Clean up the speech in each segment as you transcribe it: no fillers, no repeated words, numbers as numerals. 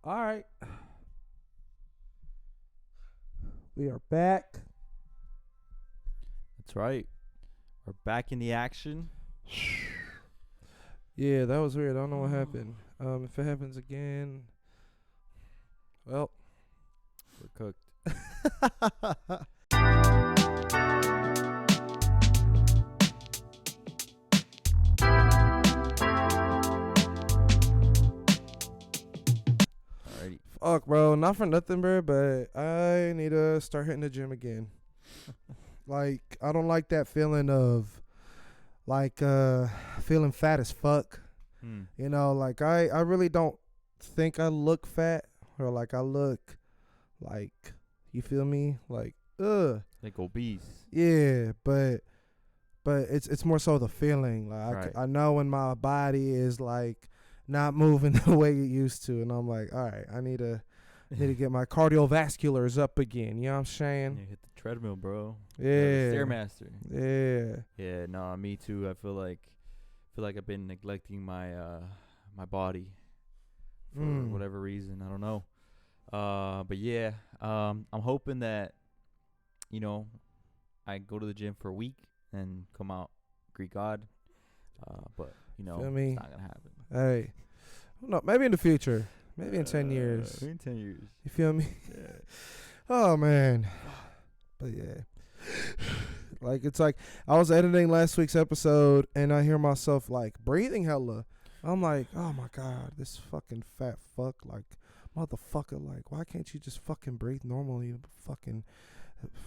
All right. We are back. That's right. We're back in the action. Yeah, that was weird. I don't know what happened. If it happens again, well, We're cooked. Alrighty. fuck, bro. Not for nothing, bro, but I need to start hitting the gym again. Like, I don't like that feeling of, like, feeling fat as fuck. You know, like, I really don't think I look fat or, like, I look, like, you feel me? Like, ugh. Like obese. Yeah, but it's more so the feeling. Like Right. I know when my body is like not moving the way it used to, and I'm like, all right, I need to get my cardiovasculars up again. You know what I'm You saying? hit the treadmill, bro. Yeah. Stairmaster. Yeah. Yeah, no, me too. I feel like I've been neglecting my my body for whatever reason. I don't know. But yeah, I'm hoping that I go to the gym for a week and come out Greek God. But Feel me? it's not gonna happen. Hey, no, maybe in the future, maybe in 10 years. Maybe in 10 years. You feel me? Yeah. Oh man. But yeah. Like it's like I was editing last week's episode and I hear myself like breathing hella. I'm like, oh my god, this fucking fat fuck, like motherfucker, like why can't you just fucking breathe normally? Fucking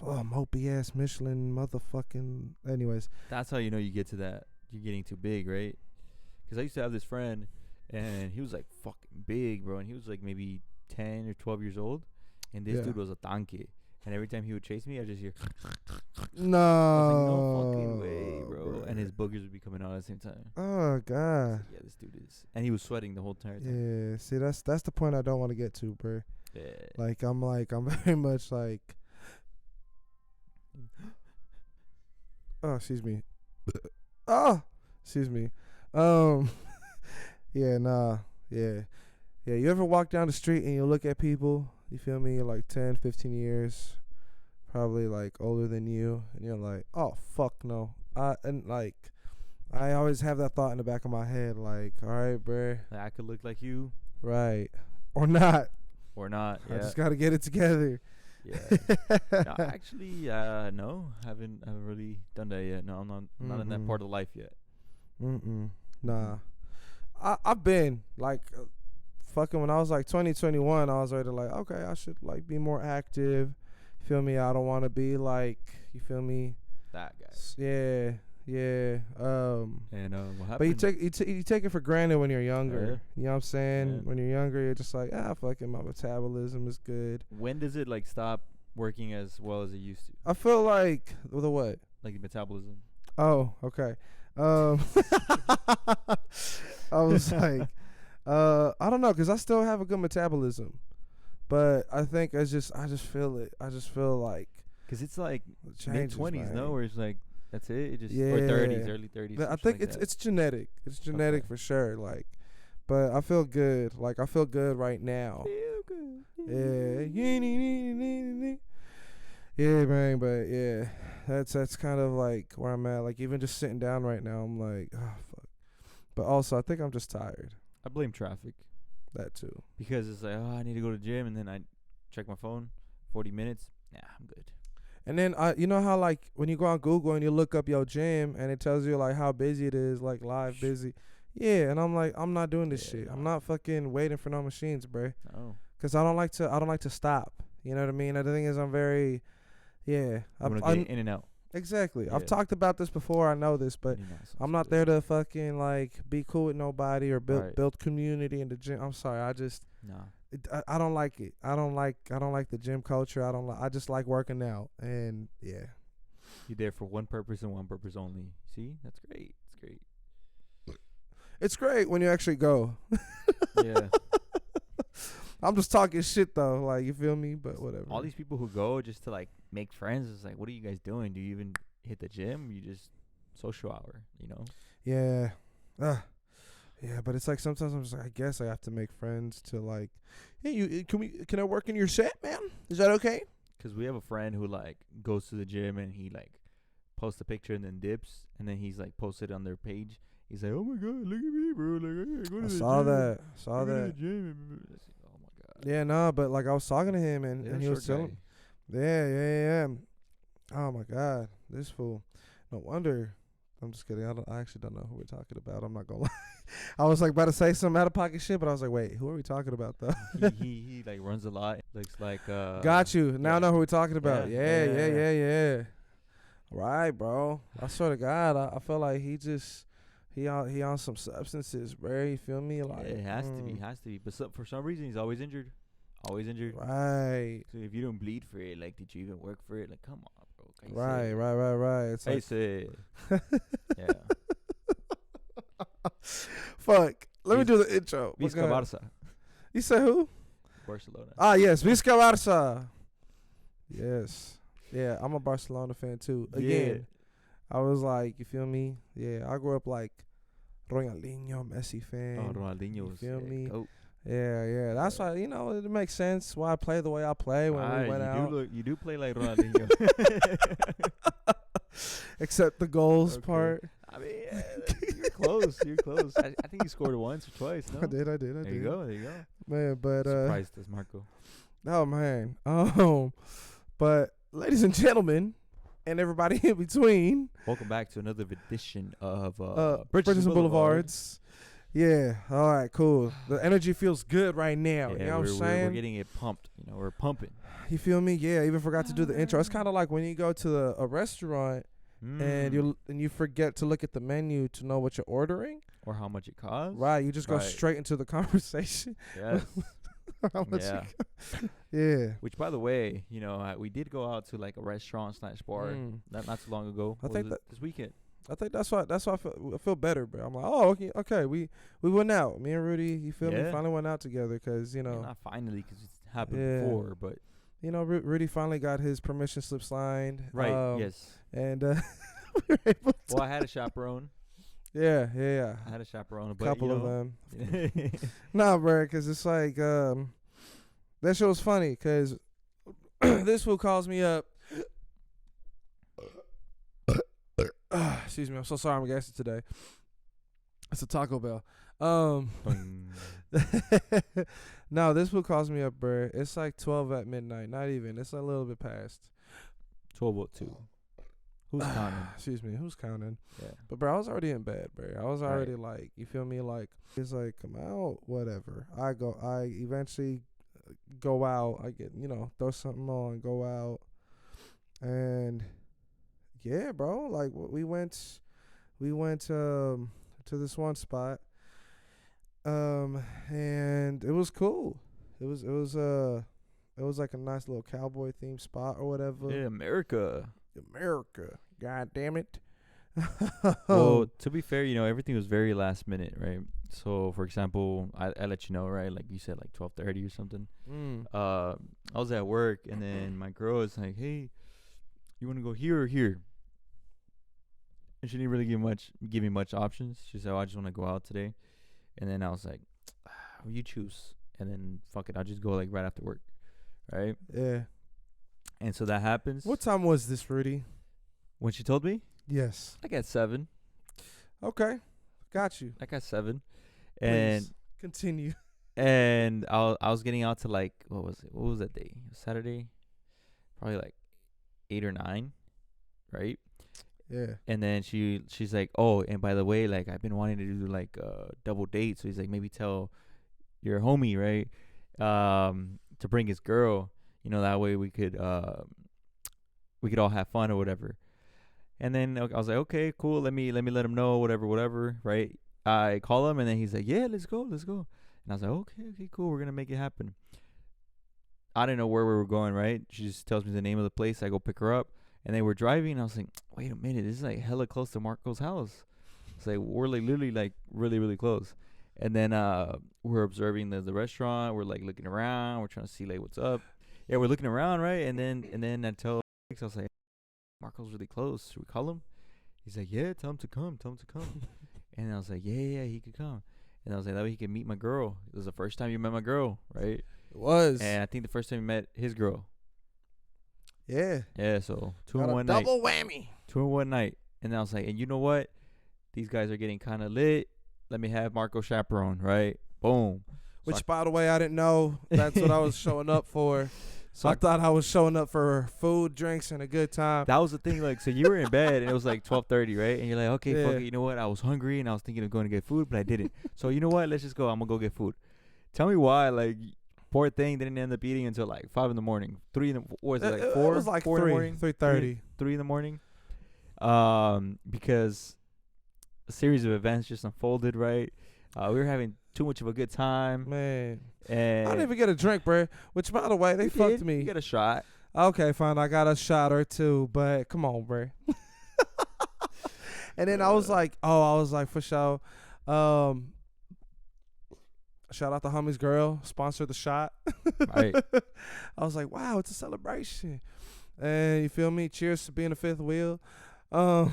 mopey ass Michelin motherfucking. Anyways, That's how you know you get to that. You're getting too big, right? Because I used to have this friend, and he was like fucking big, bro. And he was like maybe 10 or 12 years old, and this Yeah. dude was a tanque. And every time he would chase me, I just hear. no, I was like, no fucking way, bro. And his boogers would be coming out at the same time. Oh god. I was like, yeah, this dude is, and he was sweating the whole entire time. Yeah. See, that's the point I don't want to get to, bro. Yeah. Like I'm very much like. Oh, excuse me. Oh, excuse me. Yeah, nah, yeah. You ever walk down the street and you look at people, you feel me, like 10, 15 years, probably like older than you, and you're like, oh fuck no. And like, I always have that thought in the back of my head, like, all right, bruh, Like, I could look like you right, or not. or not. I Yeah. just gotta get it together. Yeah. No, actually, no, haven't really done that yet. No, I'm not in that part of life yet. Nah. I've been like fucking when I was like 20, 21, I was already like, okay, I should like be more active. You feel me? I don't want to be like, you feel me? That guy. Yeah. And what happened? But you take it for granted when you're younger. Yeah. You know what I'm saying? Yeah. When you're younger, you're just like, fucking my metabolism is good. When does it like stop working as well as it used to? I feel like the what? Like the metabolism. Oh, okay. I was like, I don't know, cause I still have a good metabolism, but I think I just feel it. I just feel like, Cause it's like it changes, mid-20s, man. no, where it's like that's it. It just Yeah. or 30s, early 30s. But I something think like that. it's genetic. It's genetic Okay. for sure. Like, but I feel good. Like I feel good right now. Feel good. Yeah. Yeah, man. But yeah, that's kind of like where I'm at. Like even just sitting down right now, I'm like, oh fuck. But also, I think I'm just tired. I blame traffic That too. because it's like, oh, I need to go to the gym, and then I check my phone, 40 minutes. Nah, I'm good. And then you know how like when you go on Google and you look up your gym and it tells you like how busy it is, like live busy. Yeah, and I'm like, I'm not doing this shit. I'm not fucking waiting for no machines, bruh. Oh, Cause I don't like to stop. You know what I mean? And the thing is, I'm very, yeah. I'm gonna get in and out. Exactly. I've Yeah. talked about this before. I know this, but In and out sounds I'm not good. there to fucking like be cool with nobody or Right. build community in the gym. I'm sorry. Nah. I don't like it. I don't like the gym culture. I just like working out. And yeah. You're there for one purpose and one purpose only. See, that's great. It's great. It's great when you actually go. Yeah. I'm just talking shit though, like you feel me, but whatever. All these people who go just to like make friends is like, what are you guys doing? Do you even hit the gym? You just social hour, you know? Yeah. Yeah, but it's like sometimes I'm just like, I guess I have to make friends to like, hey, can I work in your set, man? Is that okay? Because we have a friend who like goes to the gym and he like posts a picture and then dips, and then he's like posted on their page. He's like, oh my god, look at me, bro! Like, I go to I the saw gym. that. I go to the gym. Oh my god. Yeah, no, but like I was talking to him and, Yeah, and he was short telling, guy. yeah. Oh my god, this fool. No wonder. I'm just kidding. I actually don't know who we're talking about. I'm not gonna lie. I was like about to say some out of pocket shit, but I was like, wait, who are we talking about though? he like runs a lot. Looks like Got you. Now I know who we're talking about. Yeah. Yeah. Right, bro. I swear to God, I feel like he on some substances, bro. You feel me? Like it has to be. But for some reason he's always injured. Always injured. Right. So if you don't bleed for it, like, did you even work for it? Like, come on, bro. Right. It's like, yeah. fuck. Let me do the intro. Visca Barça. You say who? Barcelona. Ah, yes, Visca Barça. Yes. Yeah, I'm a Barcelona fan too. Again, I was like, you feel me? Yeah, I grew up like Ronaldinho, Messi fan. Oh, Ronaldinho. You feel me? Oh. Yeah. That's why, it makes sense why I play the way I play when we went out. You do play like Ronaldinho. Except the goals part. I mean, you're close. You're close. I think you scored once or twice. No? I did. There you go. Man, but surprised us, Marco. oh man. But ladies and gentlemen, and everybody in between, welcome back to another edition of Bridges and Boulevards. Yeah. All right. Cool. The energy feels good right now. Yeah, you know what I'm saying? We're getting it pumped. We're pumping. You feel me? Yeah. I even forgot to do the intro. It's kind of like when you go to a restaurant and you forget to look at the menu to know what you're ordering or how much it costs. Right. You just go straight into the conversation. Yes. How much yeah. Which, by the way, we did go out to like a restaurant / bar not too long ago. I think this weekend. I think that's why I feel better, bro. I'm like, oh, okay, we went out. Me and Rudy, you feel me? Finally went out together because not finally, because it's happened before, but Rudy finally got his permission slip signed. Right. Yes. And we were able to. Well, I had a chaperone. Yeah. I had a chaperone, a couple of them. Nah, bro, because it's like that shit was funny because this fool calls me up. Excuse me, I'm so sorry I'm gassy today. It's a Taco Bell. No, this fool calls me up, bro. It's like 12 at midnight. Not even. It's a little bit past. 12:02. Who's counting? Excuse me, who's counting? Yeah. But bro, I was already in bed, bro. I was already like, you feel me? Like, it's like, come out, whatever. I eventually go out. I get, throw something on, go out. And yeah, bro, like we went to this one spot. And it was cool. It was like a nice little cowboy themed spot or whatever. Yeah, America. God damn it. Well, to be fair, everything was very last minute, right? So, for example, I let you know, right? Like you said, like 12:30 or something. I was at work, and then my girl is like, "Hey, you want to go here or here?" And she didn't really give me much options. She said, "Oh, I just want to go out today." And then I was like, "You choose." And then fuck it, I'll just go like right after work, right? Yeah. And so that happens. What time was this, Rudy? When she told me? Yes. I got 7. Okay. Got you. I got 7. Please and continue. And I was getting out to like, what was that day? Saturday? Probably like 8 or 9, right? Yeah. And then she's like, "Oh, and by the way, like I've been wanting to do like a double date." So he's like, "Maybe tell your homie, right? To bring his girl. That way we could all have fun or whatever." And then I was like, "Okay, cool. Let me let him know, whatever, right?" I call him, and then he's like, "Yeah, let's go." And I was like, "Okay, cool. We're gonna make it happen." I didn't know where we were going, right? She just tells me the name of the place. I go pick her up, and they were driving. And I was like, "Wait a minute, this is like hella close to Marco's house." It's like we're like literally like really, really close. And then we're observing the restaurant. We're like looking around. We're trying to see like what's up. Yeah, we're looking around, right? And then I tell Alex, I was like, "Marco's really close. Should we call him?" He's like, "Yeah, tell him to come. And I was like, yeah, he could come." And I was like, that way he can meet my girl. It was the first time you met my girl, right? It was. And I think the first time you met his girl. Yeah. Yeah, so two Got in a one night. double whammy. 2 in 1 night. And then I was like, and you know what? These guys are getting kind of lit. Let me have Marco chaperone, right? Boom. Which, by the way, I didn't know that's what I was showing up for. So I thought I was showing up for food, drinks, and a good time. That was the thing. Like, so you were in bed, and it was like 12:30, right? And you're like, okay, Yeah. fuck it. You know what? I was hungry, and I was thinking of going to get food, but I didn't. So you know what? Let's just go. I'm going to go get food. Tell me why, like, poor thing didn't end up eating until like 5 in the morning. 3 in the, what was it, like 4? It was like 4 in the 3, morning? 3:30. 3 in the morning. Because a series of events just unfolded, right? We were having too much of a good time. Man. And I didn't even get a drink, bro. Which, by the way, they fucked me. You get a shot. Okay, fine. I got a shot or two, but come on, bro. And then I was like, for sure. Shout out to homie's girl, sponsored the shot. Right. I was like, wow, it's a celebration. And you feel me? Cheers to being the fifth wheel. I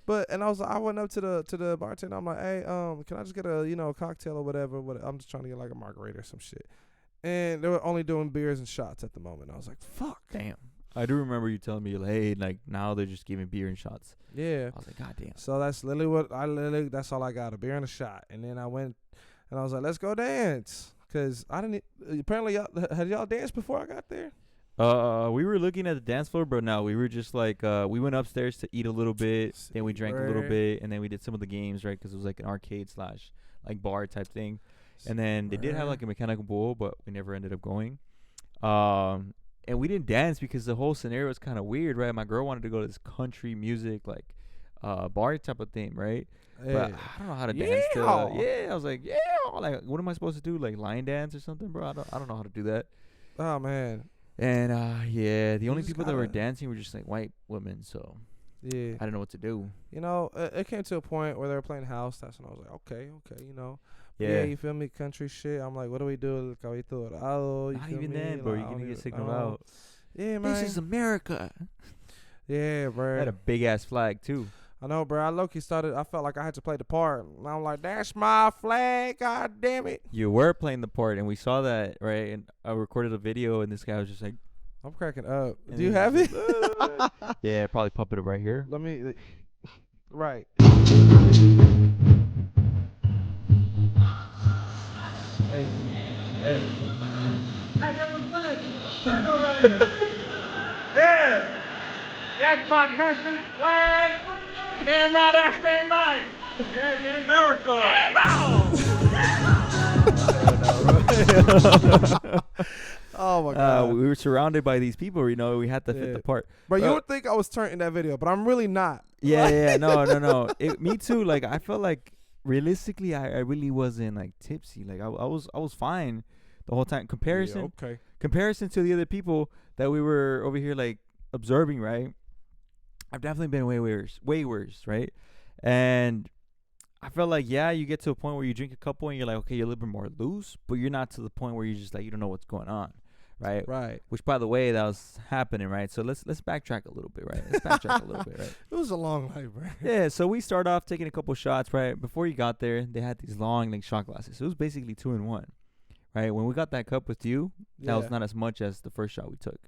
went up to the bartender. I'm like, hey, can I just get a cocktail or whatever? I'm just trying to get like a margarita or some shit. And they were only doing beers and shots at the moment. I was like, fuck. Damn. I do remember you telling me, like, hey, like, now they're just giving beer and shots. Yeah. I was like, God damn. So that's literally that's all I got, a beer and a shot. And then I went and I was like, let's go dance. Because apparently, had y'all danced before I got there? We were looking at the dance floor, but no, we were just like, we went upstairs to eat a little bit, then we drank a little bit, and then we did some of the games, right? Because it was like an arcade / like bar type thing. And then they did have like a mechanical bull, but we never ended up going. And we didn't dance because the whole scenario was kind of weird, right? My girl wanted to go to this country music, like, bar type of thing, right? Hey. But I don't know how to dance. I was like, yeah, like, what am I supposed to do? Like line dance or something, bro? I don't know how to do that. Oh, man. And the only just people that were dancing were just like white women, so yeah, I don't know what to do. It came to a point where they were playing house. That's when I was like, okay, Yeah, you feel me? Country shit. I'm like, what do we do? not even then, bro. You can get signal out. Yeah, man. This is America. Yeah, bro. I had a big ass flag too. I know, bro. I felt like I had to play the part. And I'm like, that's my flag. God damn it. You were playing the part, and we saw that, right? And I recorded a video, and this guy was just like, I'm cracking up. Do you have it? yeah, probably pop it up right here. Let me. Right. Hey. Yeah! That's my country flag! And now that's their life! America! Oh my god. We were surrounded by these people, we had to fit the part. Bro, you would think I was turning that video, but I'm really not. Yeah, no. Me too. Like, I felt like realistically, I really wasn't like tipsy. Like, I was fine the whole time. Comparison to the other people that we were over here like observing, right? I've definitely been way worse, right? And I felt like, yeah, you get to a point where you drink a couple and you're like, okay, you're a little bit more loose, but you're not to the point where you're just like, you don't know what's going on, right? Right. Which, by the way, that was happening, right? So let's backtrack a little bit, right? Right? It was a long night, bro. Yeah, so we start off taking a couple shots, right? Before you got there, they had these long like shot glasses. So it was basically 2 in 1, right? When we got that cup with you, that was not as much as the first shot we took.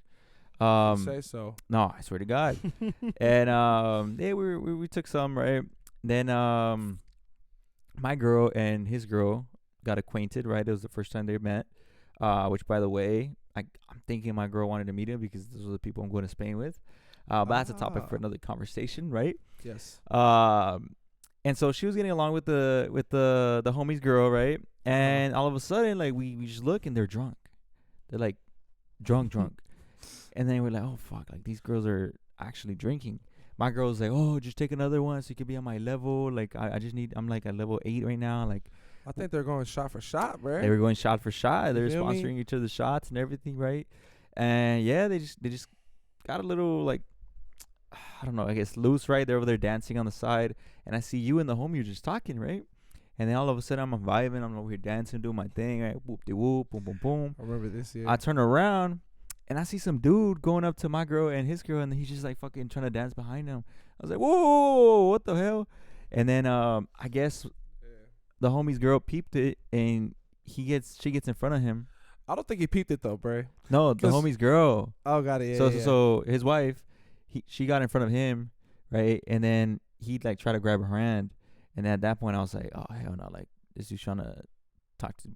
Say so. No, I swear to God. And we took some, right? Then my girl and his girl got acquainted, right? It was the first time they met. Which, by the way, I'm thinking my girl wanted to meet him because those are the people I'm going to Spain with. But that's a topic for another conversation, right? Yes. And so she was getting along with the homie's girl, right? And all of a sudden, like, we just look and they're drunk. They're like drunk. And then we're like, oh fuck, like these girls are actually drinking. My girl's like, oh, just take another one so you can be on my level. Like, I'm like at level 8 right now. Like, I think they're going shot for shot, bro. They were going shot for shot. They were feel sponsoring me? each other's shots and everything, right? And yeah, they just got a little like, I don't know, I guess loose, right? They're over there dancing on the side, and I see you and the homie are just talking, right? And then all of a sudden I'm vibing, I'm over here dancing, doing my thing, right? Whoop de whoop, boom boom boom. I remember this year. I turn around and I see some dude going up to my girl and his girl, and he's just like fucking trying to dance behind him. I was like, whoa, what the hell? And then I guess the homie's girl peeped it, and she gets in front of him. I don't think he peeped it though, bro. No, the 'Cause- homie's girl. Oh, got it. Yeah, So yeah. so his wife, she got in front of him, right? And then he like tried to grab her hand, and at that point I was like, oh hell no, like this dude's trying to talk to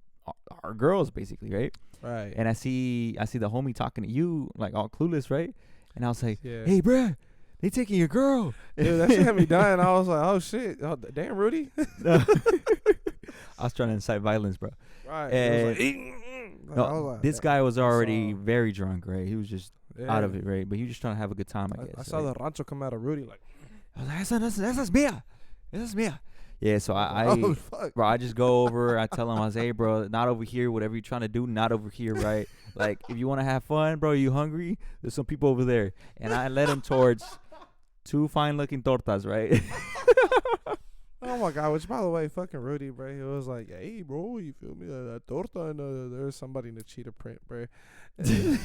our girls basically, right? Right. And I see the homie talking to you like all clueless, right? And I was like, Yeah. hey, bruh, they taking your girl. Dude, that shit had me dying. I was like, oh shit, oh, damn, Rudy. I was trying to incite violence, bro. Right. And Like, no, I was like, this guy was I already saw- very drunk, right? He was just out of it, right? But he was just trying to have a good time, I guess. I saw right? the rancho come out of Rudy like, I was like, esa es mía. Esa es mía. Yeah, so I oh fuck. bro, I just go over, I tell him, I say, hey, bro, not over here. Whatever you're trying to do, not over here, right? Like, if you want to have fun, bro, you hungry? There's some people over there. And I led him towards 2 fine-looking tortas, right? Oh my god! Which, by the way, fucking Rudy, bro, he was like, "Hey, bro, you feel me? That torta and there's somebody in the cheetah print, bro." He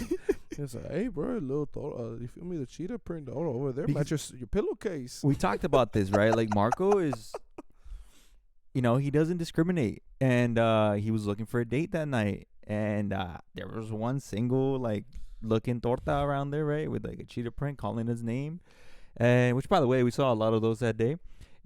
was like, "Hey, bro, little torta, you feel me? The cheetah print over there, match your pillowcase." We talked about this, right? Like, Marco is, he doesn't discriminate. And he was looking for a date that night. And there was one single, like, looking torta around there, right? With, like, a cheetah print calling his name. And which, by the way, we saw a lot of those that day.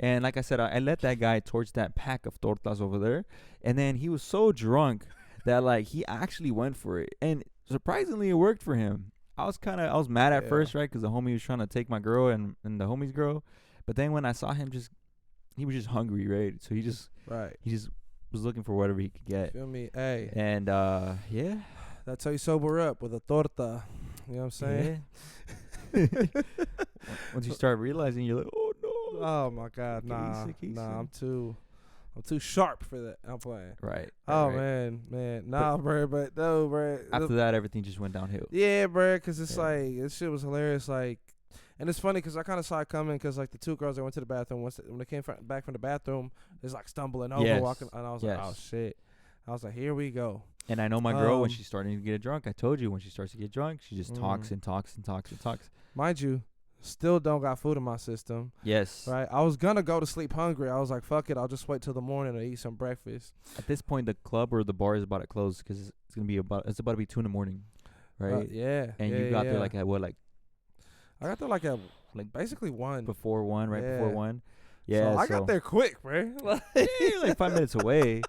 And like I said, I led that guy towards that pack of tortas over there. And then he was so drunk that, like, he actually went for it. And surprisingly, it worked for him. I was mad at first, right? Because the homie was trying to take my girl and the homie's girl. But then when I saw him he was just hungry, right? So he just was looking for whatever he could get. Feel me? Hey. And, yeah. That's how you sober up, with a torta. You know what I'm saying? Yeah. Once you start realizing, you're like, oh, no. Oh my god, nah, I'm too sharp for that. I'm playing. Right. Oh right. man, nah, bro, but no, bro. After that, everything just went downhill. Yeah, bro, because it's like, this shit was hilarious. Like, and it's funny because I kind of saw it coming because, like, the 2 girls that went to the bathroom, when they came back from the bathroom, it's like stumbling over, walking, and I was like, oh shit. I was like, here we go. And I know my girl, when she's starting to get drunk, I told you, when she starts to get drunk, she just talks and talks and talks and talks. Mind you, still don't got food in my system. Yes. Right. I was gonna go to sleep hungry. I was like, fuck it. I'll just wait till the morning to eat some breakfast. At this point, the club or the bar is about to close because it's about to be 2 a.m, right? Yeah. And you got there like at what, like? I got there like at basically 1. Before 1, right before 1. Yeah. So I got there quick, bro. Like 5 minutes away.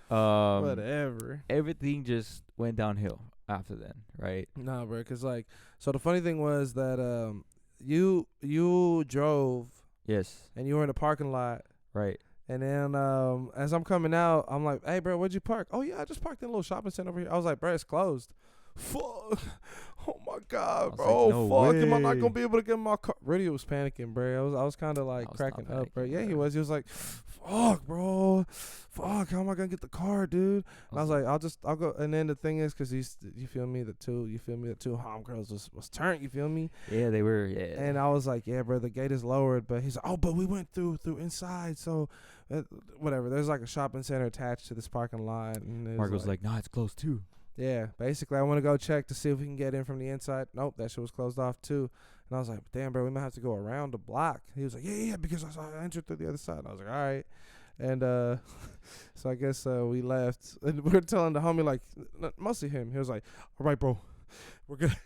Whatever. Everything just went downhill after then, right? Nah, bro. Cause like, so the funny thing was that you drove. Yes. And you were in the parking lot. Right. And then as I'm coming out, I'm like, hey, bro, where'd you park? Oh, yeah, I just parked in a little shopping center over here. I was like, bro, it's closed. Fuck. Oh, my God, bro. Like, no fuck. Am I not way. going to be able to get in my car? Rudy was panicking, bro. I was kind of like cracking up, bro. Yeah, he was. He was like, fuck, bro. Fuck, how am I going to get the car, dude? And I was like, I'll go. And then the thing is, because you feel me, the two homegirls was turned, you feel me? Yeah, they were, yeah. And I was like, yeah, bro, the gate is lowered. But he's like, oh, but we went through inside. So, whatever. There's like a shopping center attached to this parking lot. And Mark was like, nah, it's closed too. Yeah, basically, I want to go check to see if we can get in from the inside. Nope, that shit was closed off too. And I was like, damn, bro, we might have to go around the block. He was like, yeah, because I entered through the other side. And I was like, all right. And so I guess we left. And we were telling the homie, like, mostly him. He was like, all right, bro, we're good.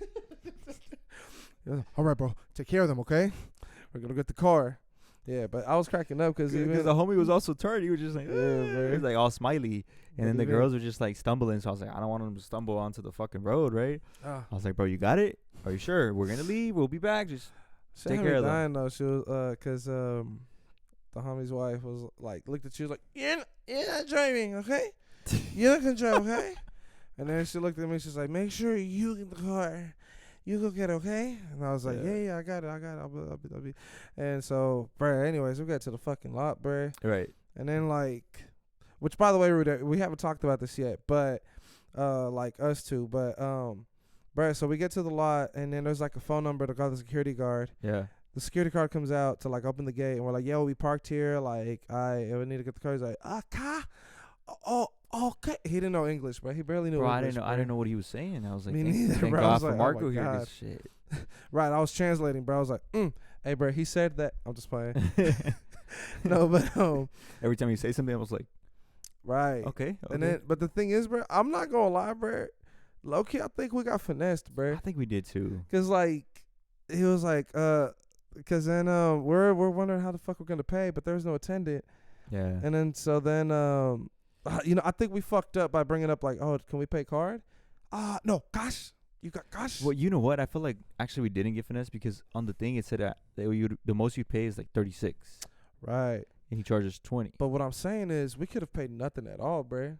All right, bro, take care of them, okay? We're going to get the car. Yeah, but I was cracking up because the homie was also turned. He was just like, yeah, bro. He was like all smiley. And then the girls were just like stumbling. So I was like, I don't want them to stumble onto the fucking road, right? I was like, bro, you got it? Are you sure? We're going to leave. We'll be back. Just take care of them. Though. She was, because the homie's wife was like, looked at you, was like, you're not driving, okay? You're not going to drive, okay? And then she looked at me. She's like, make sure you get the car. You go get it, okay? And I was like, yeah, I got it. I'll be. And so, bro, anyways, we got to the fucking lot, bro. Right. And then, like, which, by the way, Rudy, we haven't talked about this yet, but, like, us two. But, bro, so we get to the lot, and then there's, like, a phone number to call the security guard. Yeah. The security guard comes out to, like, open the gate, and we're like, yeah, we parked here. Like, I need to get the car. He's like, car? Oh, okay. He didn't know English, bro. He barely knew English. I didn't know what he was saying. I was like, me neither, thank bro. God for like, Marco oh my here. God. 'Cause shit. Right, I was translating, bro. I was like, hey, bro, he said that. I'm just playing. No, but Every time you say something, I was like, right. okay. And then, but the thing is, bro, I'm not gonna lie, bro. Low key, I think we got finessed, bro. I think we did too. Cause like he was like, cause then we're wondering how the fuck we're gonna pay, but there's no attendant. Yeah. And then you know, I think we fucked up by bringing up like, oh, can we pay card? No, gosh, you got gosh. Well, you know what? I feel like actually we didn't get finesse because on the thing it said that the most you pay is like 36, Right. and he charges 20. But what I'm saying is, we could have paid nothing at all, bruh.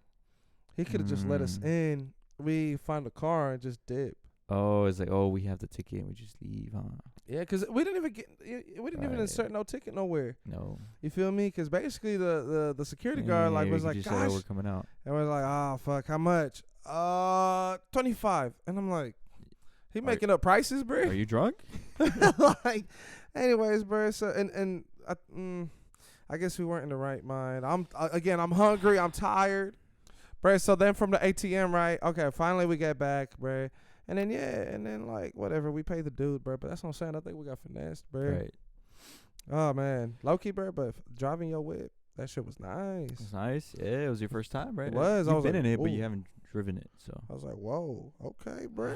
He could have just let us in. We find a car and just dip. Oh, it's like, oh, we have the ticket and we just leave, huh? Yeah, cause we didn't even insert no ticket nowhere. No. You feel me? Cause basically the security guard like was like, just gosh, we're coming out. and we're like, oh fuck, how much? 25. And I'm like, he making up prices, bro. Are you drunk? Like, anyways, bro. So and I guess we weren't in the right mind. I'm hungry. I'm tired, bro. So then from the ATM, right? Okay, finally we get back, bro. And then like whatever, we pay the dude, bro. But that's what I'm saying. I think we got finessed, bro. Right. Oh man, low key, bro. But driving your whip, that shit was nice. It's nice. Yeah, it was your first time, right? It was. You've I was been like, in it, but ooh. you haven't driven it, so. I was like, whoa, okay, bro.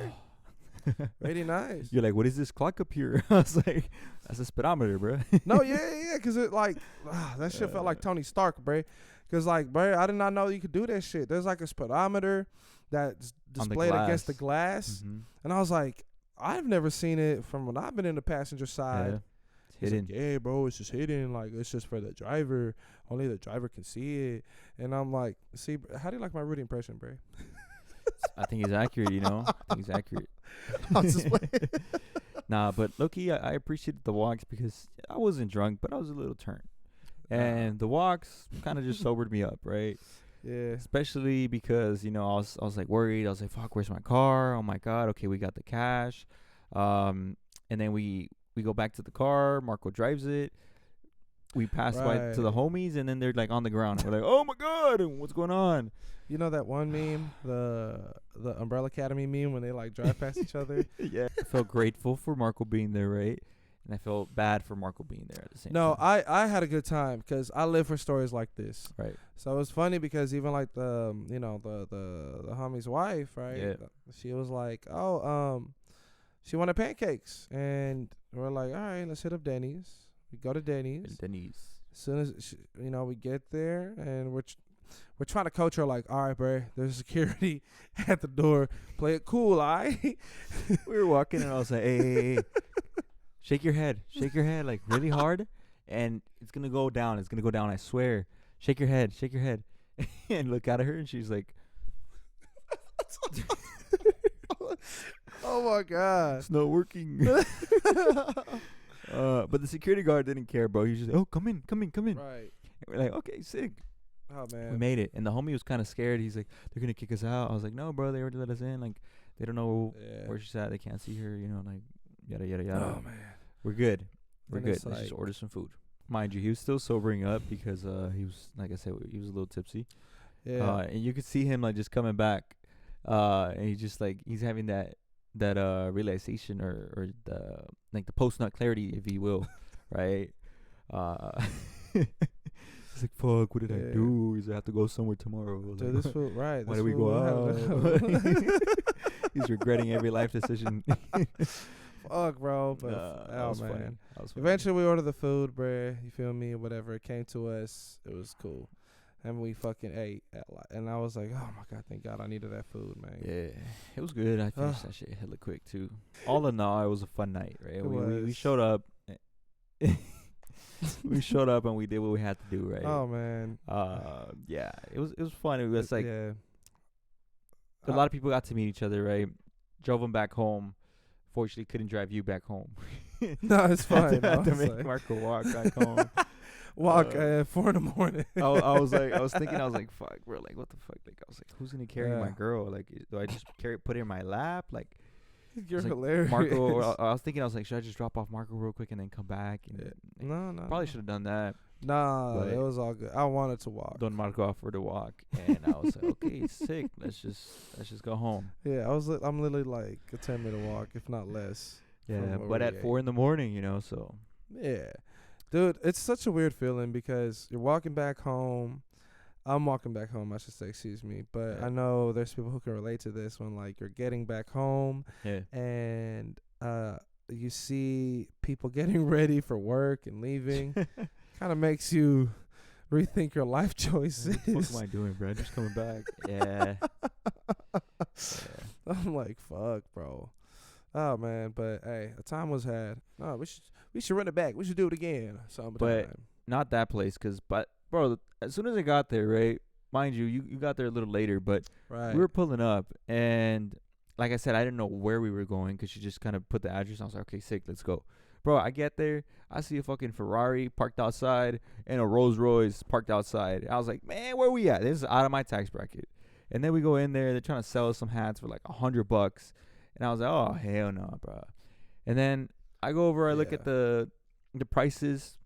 Really nice. You're like, what is this clock up here? I was like, that's a speedometer, bro. No, yeah, cause it like that shit felt like Tony Stark, bro. Cause like, bro, I did not know you could do that shit. There's like a speedometer that's displayed against the glass, and I was like, I've never seen it from when I've been in the passenger side. Yeah. It's He's hidden. like, yeah, bro, it's just hidden. Like, it's just for the driver. Only the driver can see it. And I'm like, see, how do you like my Rudy impression, bro? I think he's accurate, you know. I think he's accurate. I'm just playing. Nah, but low-key, I appreciated the walks because I wasn't drunk, but I was a little turned. And the walks kind of just sobered me up, right? Yeah. Especially because, you know, I was like worried. I was like, fuck, where's my car? Oh my God. Okay, we got the cash. And then we go back to the car. Marco drives it. We pass by to the homies, and then they're like on the ground. And we're like, oh my God, what's going on? You know that one meme, the Umbrella Academy meme, when they like drive past each other? Yeah. I felt grateful for Marco being there, right? And I felt bad for Marco being there at the same time. No, I had a good time because I live for stories like this. Right. So it was funny because even like the homie's wife, right? Yeah. She was like, she wanted pancakes, and we're like, all right, let's hit up Denny's. We go to Denny's. Denny's. As soon as we get there, and we're trying to coach her like, all right, bro, there's security at the door. Play it cool, all right? We were walking, and I was like, hey. Shake your head, like really hard, and it's gonna go down. It's gonna go down. I swear. Shake your head, and look at her, and she's like, "Oh my God, it's not working." But the security guard didn't care, bro. He was just, oh, come in. Right. And we're like, okay, sick. Oh We man, made it, and the homie was kind of scared. He's like, they're gonna kick us out. I was like, no, bro, they already let us in. Like, they don't know where she's at. They can't see her. You know, like. Yada yada yada. Oh man, we're good. We're And good. it's Let's just like- order some food. Mind you, he was still sobering up because he was, like I said, he was a little tipsy. yeah, And you could see him like just coming back, and he's just like he's having that realization or the like the post nut clarity, if you will, right? He's like, fuck, what did I do? He's like, I have to go somewhere tomorrow. Dude, Like, this food, right? why this did we food go have- out? He's regretting every life decision. Fuck, bro. But That was funny. man. That was funny. Eventually, we ordered the food, bruh. You feel me? Whatever. It came to us. It was cool. And we fucking ate. And I was like, oh, my God. Thank God I needed that food, man. Yeah, it was good. I finished that shit hella quick, too. All in all, it was a fun night, right? It We was. showed up. We showed up and we did what we had to do, right? Oh, man. Yeah, it was fun. It was like yeah. a lot of people got to meet each other, right? Drove them back home. Fortunately, couldn't drive you back home. No, it's fine. Had to I was make like, Marco walk back home. walk at 4 a.m. I was thinking, fuck, bro, like, what the fuck? Like, I was like, who's gonna carry my girl? Like, do I just put her in my lap? Like, You're like, hilarious. Marco, I was thinking, should I just drop off Marco real quick and then come back? And No. probably should have done that. Nah, But it was all good. I wanted to walk. Don Marco offered to walk, and I was like, okay, sick. Let's just go home. Yeah, I'm literally like a 10-minute walk, if not less. Yeah, from where but we at ate. 4 a.m, you know, so Yeah. Dude, it's such a weird feeling because you're walking back home. I'm walking back home, I should say, excuse me. But Yeah. I know there's people who can relate to this when, like, you're getting back home Yeah. and you see people getting ready for work and leaving. Kind of makes you rethink your life choices. What am I doing, bro? Just coming back. Yeah. I'm like, fuck, bro. Oh man, but hey, the time was had. No, we should run it back. We should do it again sometime. But not that place, but bro, as soon as I got there, right? Mind you, you got there a little later, but right, we were pulling up, and like I said, I didn't know where we were going because she just kind of put the address. I was like, okay, sick, let's go. Bro, I get there, I see a fucking Ferrari parked outside and a Rolls Royce parked outside. I was like, man, where we at? This is out of my tax bracket. And then we go in there, they're trying to sell us some hats for like $100, and I was like, oh hell no, bro. And then I go over, I look at the prices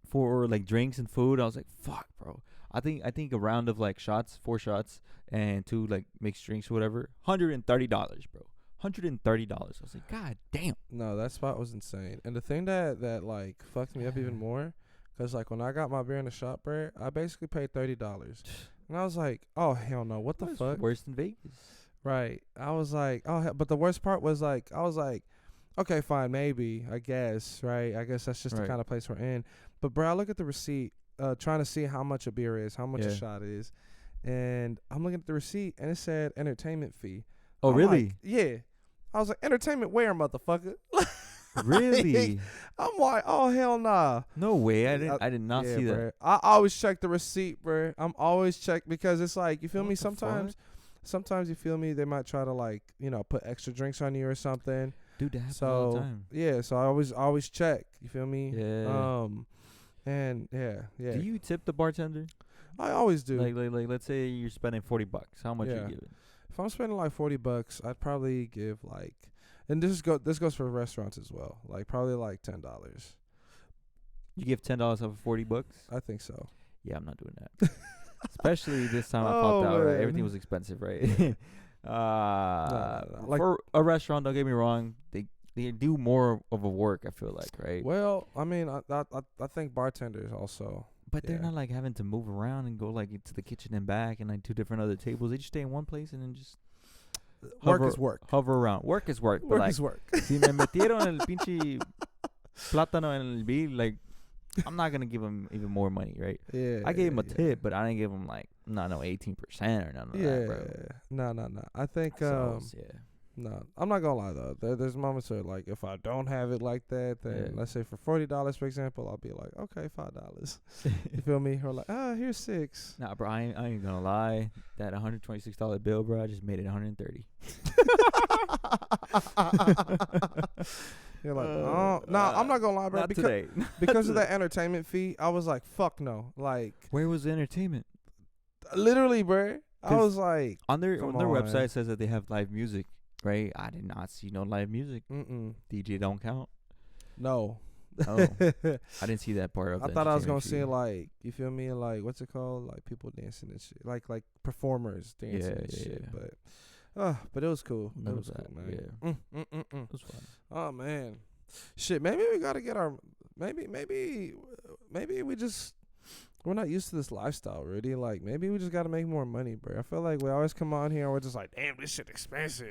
for like drinks and food. I was like, fuck, bro. I think a round of like shots, 4 shots, and 2 like mixed drinks or whatever, $130, bro. $130. I was like, God damn. No, that spot was insane. And the thing that like fucked me up even more, cause like when I got my beer in the shop, bro, I basically paid $30, and I was like, oh hell no, what the fuck? Worse than Vegas. Right. I was like, oh, but the worst part was like, I was like, okay, fine, maybe, I guess, right? I guess that's just the Right. kind of place we're in. But bro, I look at the receipt, trying to see how much a beer is, how much a Yeah. shot is, and I'm looking at the receipt and it said entertainment fee. Oh, I'm really? like, yeah. I was like, entertainment where, motherfucker? Really? I'm like, oh hell nah. No way. I did not see that. Bruh. I always check the receipt, bro. I'm always check because it's like, you feel What me? the Sometimes you feel me, they might try to like, put extra drinks on you or something. Dude, that happens all the So time. yeah, so I always check. You feel me? Yeah. And yeah. Do you tip the bartender? I always do. Like let's say you're spending $40. How much Yeah. you giving? If I'm spending like $40, I'd probably give like, and this goes for restaurants as well. Like probably like $10. You give $10 off of $40? I think so. Yeah, I'm not doing that. Especially this time I Oh, popped out. Right? man. Everything was expensive, right? No. Like, For a restaurant, don't get me wrong, they do more of a work. I feel like, right? well, I mean, I think bartenders also. But they're yeah. not like having to move around and go like into the kitchen and back and like 2 different other tables. They just stay in one place and then just Work is work. hover around. Work is work. But Work like, is work. si me metieron el pinche plátano en el bill, like, I'm not gonna give them even more money, right? Yeah. I gave him a yeah. tip, but I didn't give him like no 18% or none of that, bro. No. I think So, yeah. no. I'm not gonna lie though. There's moments where like if I don't have it like that, then Yeah. let's say for $40 for example, I'll be like, okay, $5. You feel me? Or like, here's $6. Nah, bro, I ain't gonna lie. That $126 bill, bro, I just made it 130. You're like, oh no, I'm not gonna lie, bro. Not Because today. because of that entertainment fee, I was like, fuck no. Like Where was the entertainment? literally, bro. I 'Cause was like, On their Come on their on. website says that they have live music, right? I did not see no live music. DJ don't count. no. Oh, I didn't see that part of I the thought I was gonna entertainment see fee. like, you feel me, like what's it called, like people dancing and shit, like performers dancing Yeah, and yeah, shit. yeah. But it was cool. None it of was that, cool, man. yeah. Mm. It was fun. Oh man, shit. Maybe we gotta get our maybe we just. We're not used to this lifestyle, really. Like, maybe we just got to make more money, bro. I feel like we always come on here and we're just like, damn, this shit expensive.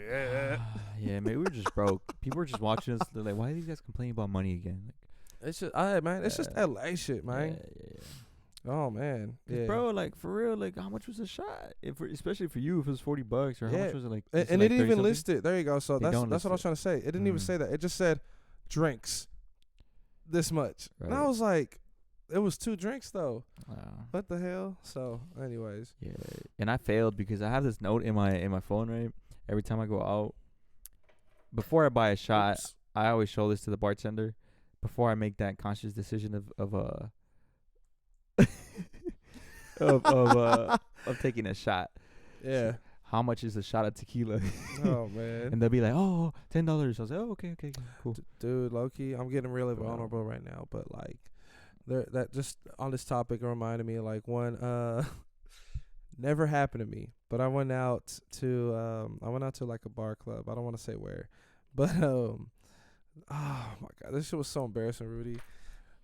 Yeah, maybe we're just broke. People are just watching us. They're like, why are these guys complaining about money again? Like, It's just, man, it's just Yeah. LA shit, man. Yeah. Oh, man. 'Cause, Yeah. bro, like, for real, like, how much was a shot? Especially for you, if it was $40, or how Yeah. much was it, like? And, was and like it didn't 30 even something? list it. There you go. So They that's don't what I was list trying to say. It didn't even Mhm. say that. It just said drinks this much. And I Right. was like, it was 2 drinks, though. Wow. What the hell? So, anyways. Yeah, and I failed because I have this note in my phone, right? Every time I go out, before I buy a shot, Oops. I always show this to the bartender before I make that conscious decision of taking a shot. Yeah. How much is a shot of tequila? Oh, man. And they'll be like, "Oh, $10." I was like, "Oh, okay, cool." Dude, low-key, I'm getting really Bro. vulnerable right now, but like that just on this topic reminded me of like one never happened to me, but I went out to like a bar club. I don't want to say where. But oh my god, this shit was so embarrassing, Rudy.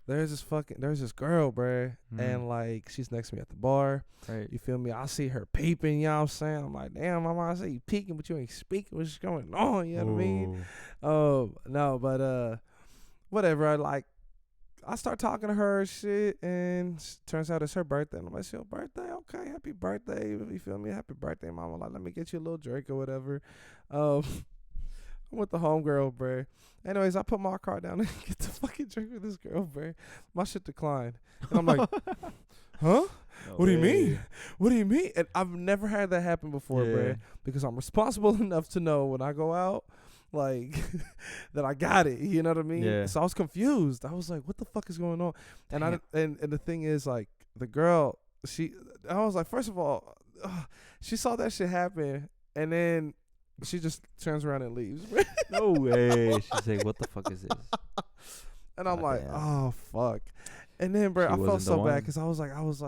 there's this girl, bruh, and like she's next to me at the bar. Right. You feel me? I see her peeping, you know what I'm saying? I'm like, damn, mama, I see you peeking, but you ain't speaking. What's going on? You know what I mean? No, but whatever. I start talking to her and shit, and turns out it's her birthday. And I'm like, it's your birthday? Okay, happy birthday. You feel me? Happy birthday, mama. Like, let me get you a little drink or whatever. I'm with the homegirl, bruh. Anyways, I put my card down and get the fucking drink with this girl, bruh. My shit declined. And I'm like, huh? What do you mean? What do you mean? And I've never had that happen before, bruh. Because I'm responsible enough to know when I go out, like, that I got it. You know what I mean? Yeah. So I was confused. I was like, what the fuck is going on? And and the thing is, like, the girl, I was like, first of all, she saw that shit happen, and then she just turns around and leaves. No way. She's like, what the fuck is this? And I'm like, damn. oh, fuck. And then, bro, She I felt wasn't the so bad one. because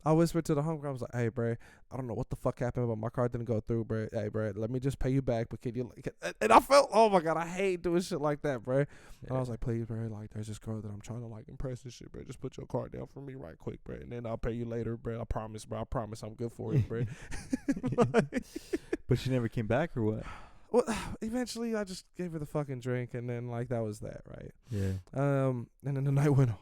I whispered to the homegirl, I was like, hey, bro, I don't know what the fuck happened, but my card didn't go through, bro. Hey, bro, let me just pay you back. But can you, and I felt, oh my God, I hate doing shit like that, bro. And I was like, please, bro, like, there's this girl that I'm trying to, like, impress and shit, bro. Just put your card down for me right quick, bro. And then I'll pay you later, bro. I promise, bro. I promise I'm good for it, bro. But she never came back or what? Well, eventually I just gave her the fucking drink, and then, like, that was that, right? Yeah. And then the night went on.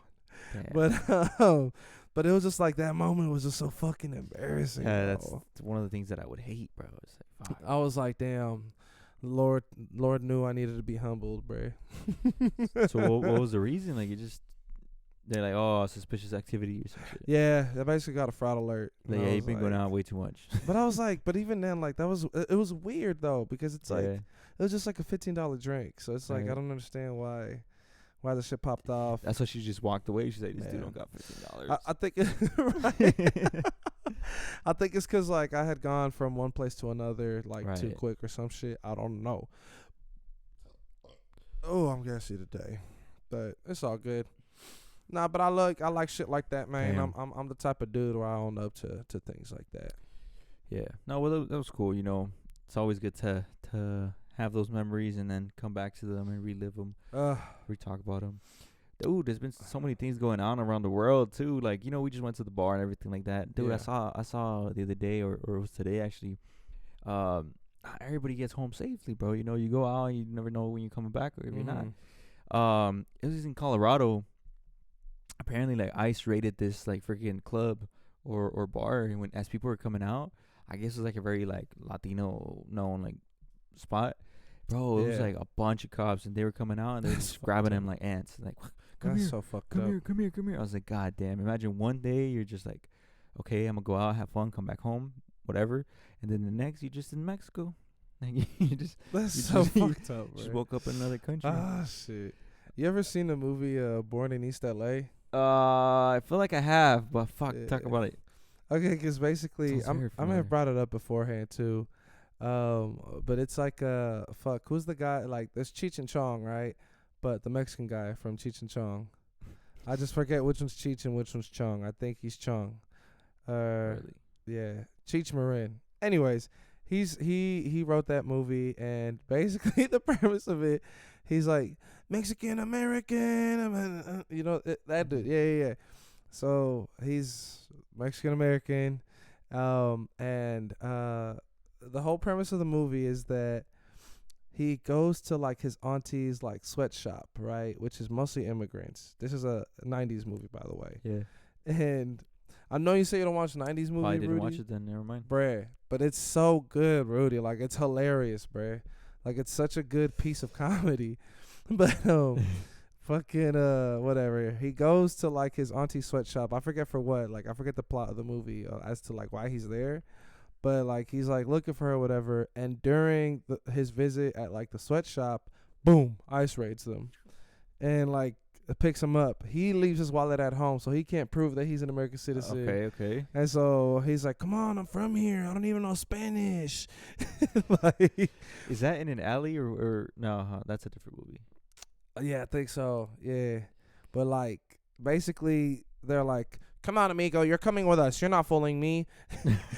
Damn. But it was just like that moment was just so fucking embarrassing. Yeah, bro. that's one of the things that I would hate, bro. It's like, fuck. I was like, damn, Lord knew I needed to be humbled, bro. So what was the reason? Like, they're like, oh, suspicious activity or some shit. Yeah, I basically got a fraud alert. Like, yeah, you've been going out way too much. But I was like, but even then, like, it was weird though, because it's like, it was just like a $15 drink. So it's like, I don't understand why the shit popped off. That's why she just walked away. She's like, this dude don't got $15. I think right. I think it's because, like, I had gone from one place to another, like, too quick or some shit. I don't know. Oh, I'm gassy today, but it's all good. Nah, but I like shit like that, man. Damn. I'm the type of dude where I own up to things like that. Yeah. No, well, that was cool. You know, it's always good to have those memories and then come back to them and relive them. Re-talk about them. Dude, there's been so many things going on around the world too. Like, you know, we just went to the bar and everything like that. Dude, Yeah. I saw the other day, or it was today actually. Everybody gets home safely, bro. You know, you go out, you never know when you're coming back or if you're not. It was in Colorado. Apparently, like, ICE raided this like freaking club or bar, and as people were coming out, I guess it was like a very like Latino known like spot. Bro, it was like a bunch of cops, and they were coming out and they were just grabbing them like ants. Like, come here, so fucked come up. here, come here, come here. I was like, God damn! Imagine one day you're just like, okay, I'm gonna go out, have fun, come back home, whatever, and then the next you're just in Mexico. Like, That's you so just- fucked up, bro. just woke up in another country. Ah, shit. You ever seen the movie Born in East LA? I feel like I have, but fuck, talk Yeah. about it. Okay, because basically, Sounds very I may familiar. have brought it up beforehand too, but it's like fuck, who's the guy? Like, there's Cheech and Chong, right? But the Mexican guy from Cheech and Chong, I just forget which one's Cheech and which one's Chong. I think he's Chong. Really? Yeah, Cheech Marin. Anyways, he wrote that movie, and basically the premise of it, he's like Mexican American, you know, that dude. Yeah. So he's Mexican American, and the whole premise of the movie is that he goes to like his auntie's like sweatshop, right, which is mostly immigrants. This is a 90s movie, by the way. Yeah. And I know you say you don't watch 90s movies, I didn't Rudy, watch it then. Never mind. bruh, but it's so good, Rudy. Like, it's hilarious, bruh. Like, it's such a good piece of comedy. But fucking whatever. He goes to like his auntie's sweatshop. I forget for what. Like, I forget the plot of the movie as to like why he's there. But like, he's like looking for her, whatever. And during his visit at like the sweatshop, boom, ICE raids them, and like picks him up. He leaves his wallet at home, so he can't prove that he's an American citizen. Okay. And so he's like, "Come on, I'm from here. I don't even know Spanish." Like, Is that in an alley or no? That's a different movie. yeah, I think so. Yeah, but like, basically, they're like, come on, amigo, you're coming with us. You're not fooling me.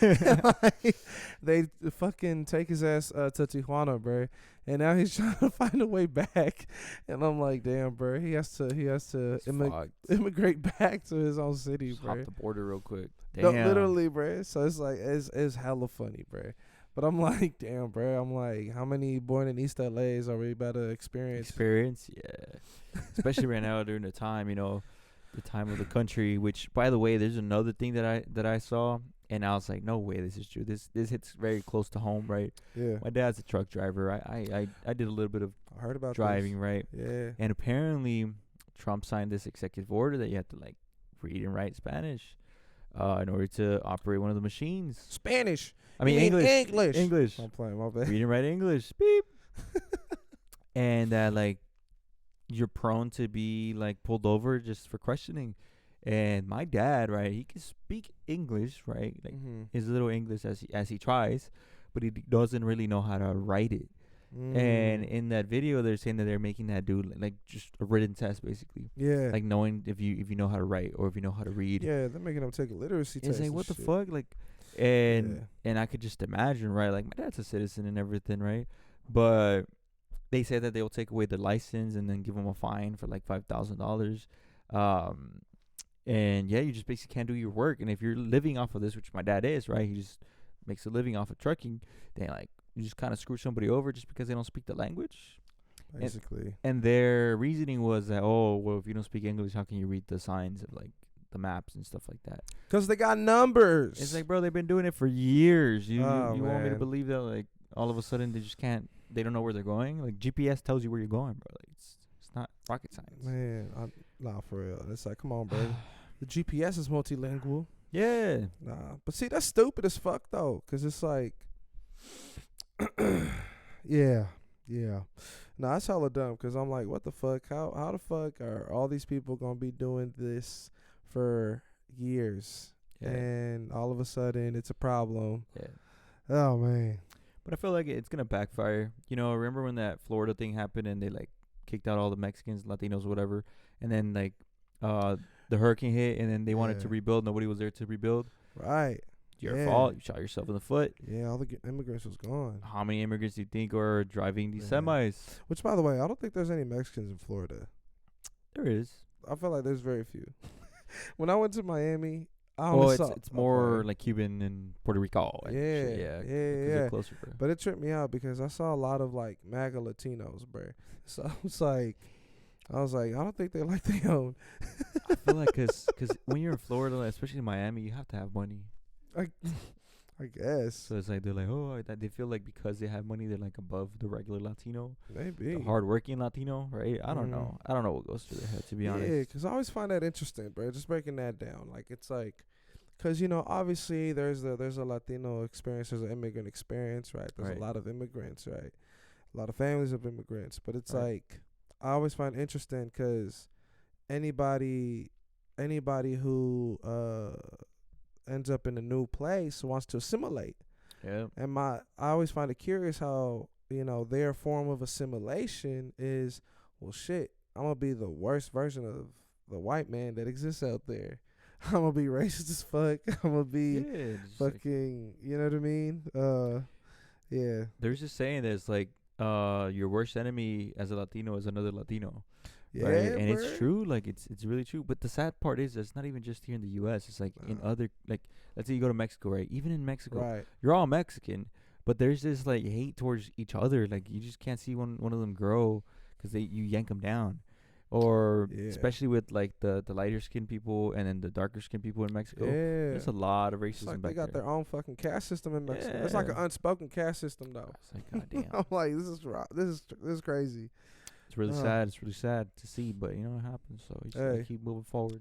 Like, they fucking take his ass to Tijuana, bro. And now he's trying to find a way back. And I'm like, damn, bro. He has to immigrate back to his own city, Just bro. hop the border real quick. No, Damn. literally, bro. So it's like, it's hella funny, bro. But I'm like, damn, bro. I'm like, how many born in East LA's are we about to experience? Yeah. Especially right now during the time, the time of the country, which, by the way, there's another thing that I saw, and I was like, no way this is true. This hits very close to home, right? Yeah. My dad's a truck driver. I did a little bit of I heard about driving, this. right? Yeah. And apparently Trump signed this executive order that you have to like read and write Spanish in order to operate one of the machines. Spanish. I mean, You mean English. English. I'm playing, my bad. Read and write English. Beep. And like you're prone to be like pulled over just for questioning. And my dad, right, he can speak English, right? Like his little English as he tries, but he doesn't really know how to write it. And in that video, they're saying that they're making that dude like just a written test, basically. Yeah. Like knowing if you know how to write or if you know how to read. Yeah, they're making him take a literacy test. It's like, and what the shit. fuck? Like, and I could just imagine, right? Like, my dad's a citizen and everything, right? But they say that they'll take away the license and then give them a fine for like $5,000. And yeah, you just basically can't do your work. And if you're living off of this, which my dad is, right? He just makes a living off of trucking. Then like you just kind of screw somebody over just because they don't speak the language. Basically. And their reasoning was that, oh, well, if you don't speak English, how can you read the signs of like the maps and stuff like that? Because they got numbers. It's like, bro, they've been doing it for years. You want me to man. believe that like all of a sudden they don't know where they're going? Like GPS tells you where you're going, bro. Like it's not rocket science. Man, nah, for real. It's like, come on, bro. The GPS is multilingual. Yeah. Nah, but see, that's stupid as fuck though, cause it's like, yeah. Nah, that's hella dumb. Cause I'm like, what the fuck? How the fuck are all these people gonna be doing this for years, and all of a sudden it's a problem? Yeah. Oh man. But I feel like it's gonna backfire. Remember when that Florida thing happened and they like kicked out all the Mexicans, Latinos, whatever, and then like the hurricane hit and then they wanted to rebuild. Nobody was there to rebuild. Right. Your fault. You shot yourself in the foot. Yeah, all the immigrants was gone. How many immigrants do you think are driving these semis? Which, by the way, I don't think there's any Mexicans in Florida. There is. I feel like there's very few. When I went to Miami, I only saw. It's more like Cuban and Puerto Rico. And shit. Yeah. They're closer, bro. But it tripped me out because I saw a lot of like MAGA Latinos, bro. So I was like, I don't think they like their own. I feel like because when you're in Florida, especially in Miami, you have to have money. I guess. So it's like they're like, they feel like because they have money, they're like above the regular Latino, maybe the hardworking Latino, right? I don't know. I don't know what goes through their head, to be honest. Yeah, because I always find that interesting, bro. Just breaking that down, like it's like, because obviously there's a Latino experience, there's an immigrant experience, right? There's a lot of immigrants, right? A lot of families of immigrants, but it's like I always find interesting because anybody who ends up in a new place wants to assimilate. Yeah. And I always find it curious how, their form of assimilation is, well, shit, I'm going to be the worst version of the white man that exists out there. I'm going to be racist as fuck. I'm going to be fucking, you know what I mean? Yeah. There's just saying that it's like your worst enemy as a Latino is another Latino. Yeah, right? And it's true. Like it's really true. But the sad part is it's not even just here in the U.S. It's like in other, like, let's say you go to Mexico, right? Even in Mexico, you're all Mexican, but there's this like hate towards each other. Like you just can't see one of them grow because you yank them down. Or especially with like the lighter skinned people and then the darker skinned people in Mexico. There's a lot of racism it's like back they got there. their own fucking caste system in Mexico. It's like an unspoken caste system though. It's like, goddamn. I'm like, this is crazy. It's really sad. It's really sad to see, but it happens. So you just gotta keep moving forward.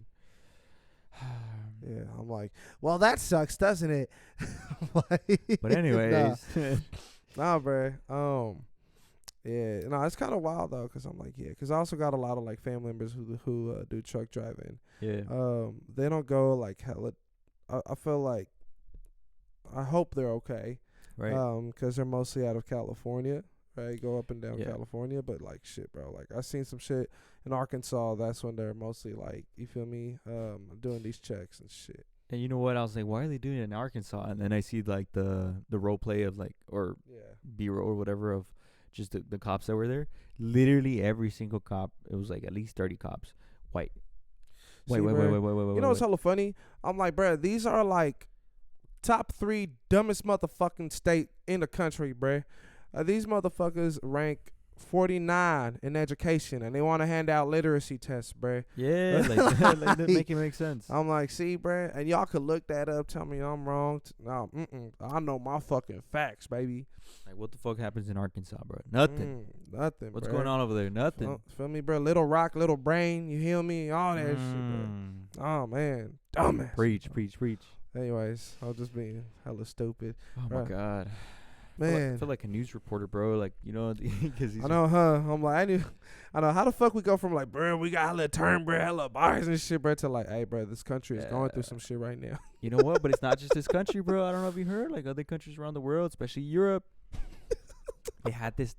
Yeah, I'm like, well, that sucks, doesn't it? But anyways, nah, bro. Yeah, no, it's kind of wild though, cause I'm like, cause I also got a lot of like family members who do truck driving. Yeah. They don't go like hella. I feel like, I hope they're okay. Right. Cause they're mostly out of California, right? Go up and down California, but like shit, bro. Like I seen some shit in Arkansas. That's when they're mostly like, you feel me, doing these checks and shit. And you know what? I was like, why are they doing it in Arkansas? And then I see like the role play of like, or B-roll or whatever of just the cops that were there. Literally every single cop, it was like at least 30 cops, white. Wait. You know what's hella funny? I'm like, bruh, these are like top 3 dumbest motherfucking state in the country, bruh. These motherfuckers rank 49 in education, and they want to hand out literacy tests, bruh. Yeah, like that make it make sense. I'm like, see, bruh, and y'all could look that up, tell me I'm wrong. No, I know my fucking facts, baby. Like, what the fuck happens in Arkansas, bro? Nothing. Nothing, What's bruh. going on over there? Nothing. Feel me, bruh? Little rock, little brain, you hear me? All that shit, bruh. Oh, man. Dumbass. Preach. Anyways, I was just being hella stupid. Oh, my God. Man. I feel like a news reporter, bro. Like, you know, because I know, huh? I'm like, I know how the fuck we go from like, bro, we got hella turn, bro, hella bars and shit, bro, to like, hey, bro, this country is going through some shit right now. You know what? But it's not just this country, bro. I don't know if you heard, like other countries around the world, especially Europe. They had this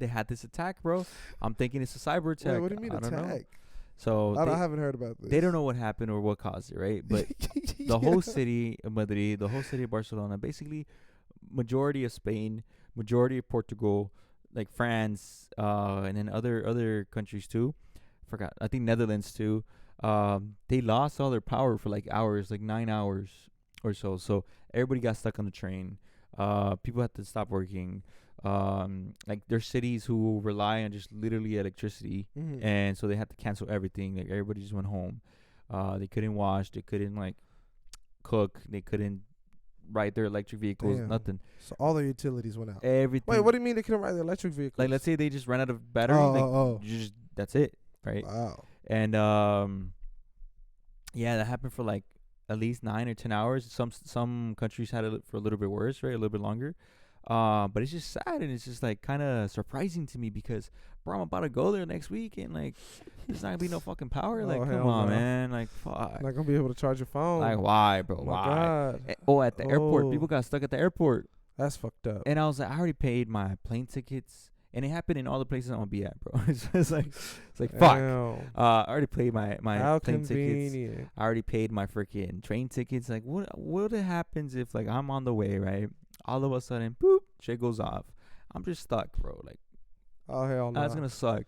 attack, bro. I'm thinking it's a cyber attack. Wait, what do you mean I don't know. attack? So I haven't heard about this. They don't know what happened or what caused it, right? But the whole city of Madrid, the whole city of Barcelona, basically majority of Spain, majority of Portugal, like France, and then other countries too. I think Netherlands too. They lost all their power for like hours, like 9 hours or so. So everybody got stuck on the train. People had to stop working. Like there's cities who rely on just literally electricity, and so they had to cancel everything. Like everybody just went home. They couldn't wash. They couldn't like cook. They couldn't ride their electric vehicles. Damn. Nothing. So all their utilities went out. Everything. Wait, what do you mean they couldn't ride their electric vehicles? Like let's say they just ran out of battery. Just that's it, right? Wow. And yeah, that happened for like at least 9 or 10 hours. Some countries had it for a little bit worse, right? A little bit longer. But it's just sad, and it's just like kind of surprising to me because, bro, I'm about to go there next week, and like there's not gonna be no fucking power. Like, come on, man. Like, fuck. Not gonna be able to charge your phone. Like, why, bro? My why? God. At the airport, people got stuck at the airport. That's fucked up. And I was like, I already paid my plane tickets, and it happened in all the places I'm gonna be at, bro. it's like fuck. I already paid my How plane convenient. tickets. I already paid my freaking train tickets. Like, what happens if like I'm on the way, right? All of a sudden, boop, shit goes off. I'm just stuck, bro. Like, oh hell no, that's gonna suck.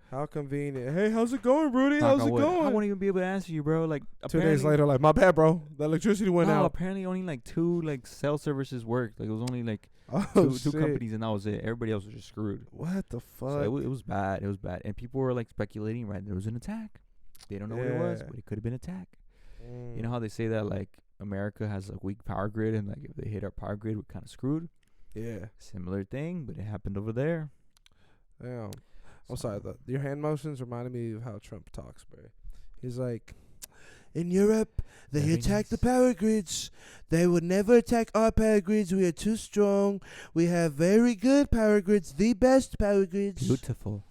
How convenient. Hey, how's it going, Rudy? How's it going? I won't even be able to answer you, bro. Like 2 days later, like, my bad, bro. The electricity went out. Apparently only like 2 like cell services worked. Like it was only like two companies, and that was it. Everybody else was just screwed. What the fuck? So it was bad. It was bad, and people were like speculating. Right, there was an attack. They don't know what it was, but it could have been an attack. You know how they say that like America has a weak power grid, and like if they hit our power grid, we're kind of screwed. Yeah. Similar thing, but it happened over there. Damn. I'm sorry. Your hand motions reminded me of how Trump talks, bro. He's like, in Europe, they attack the power grids. They would never attack our power grids. We are too strong. We have very good power grids, the best power grids. Beautiful.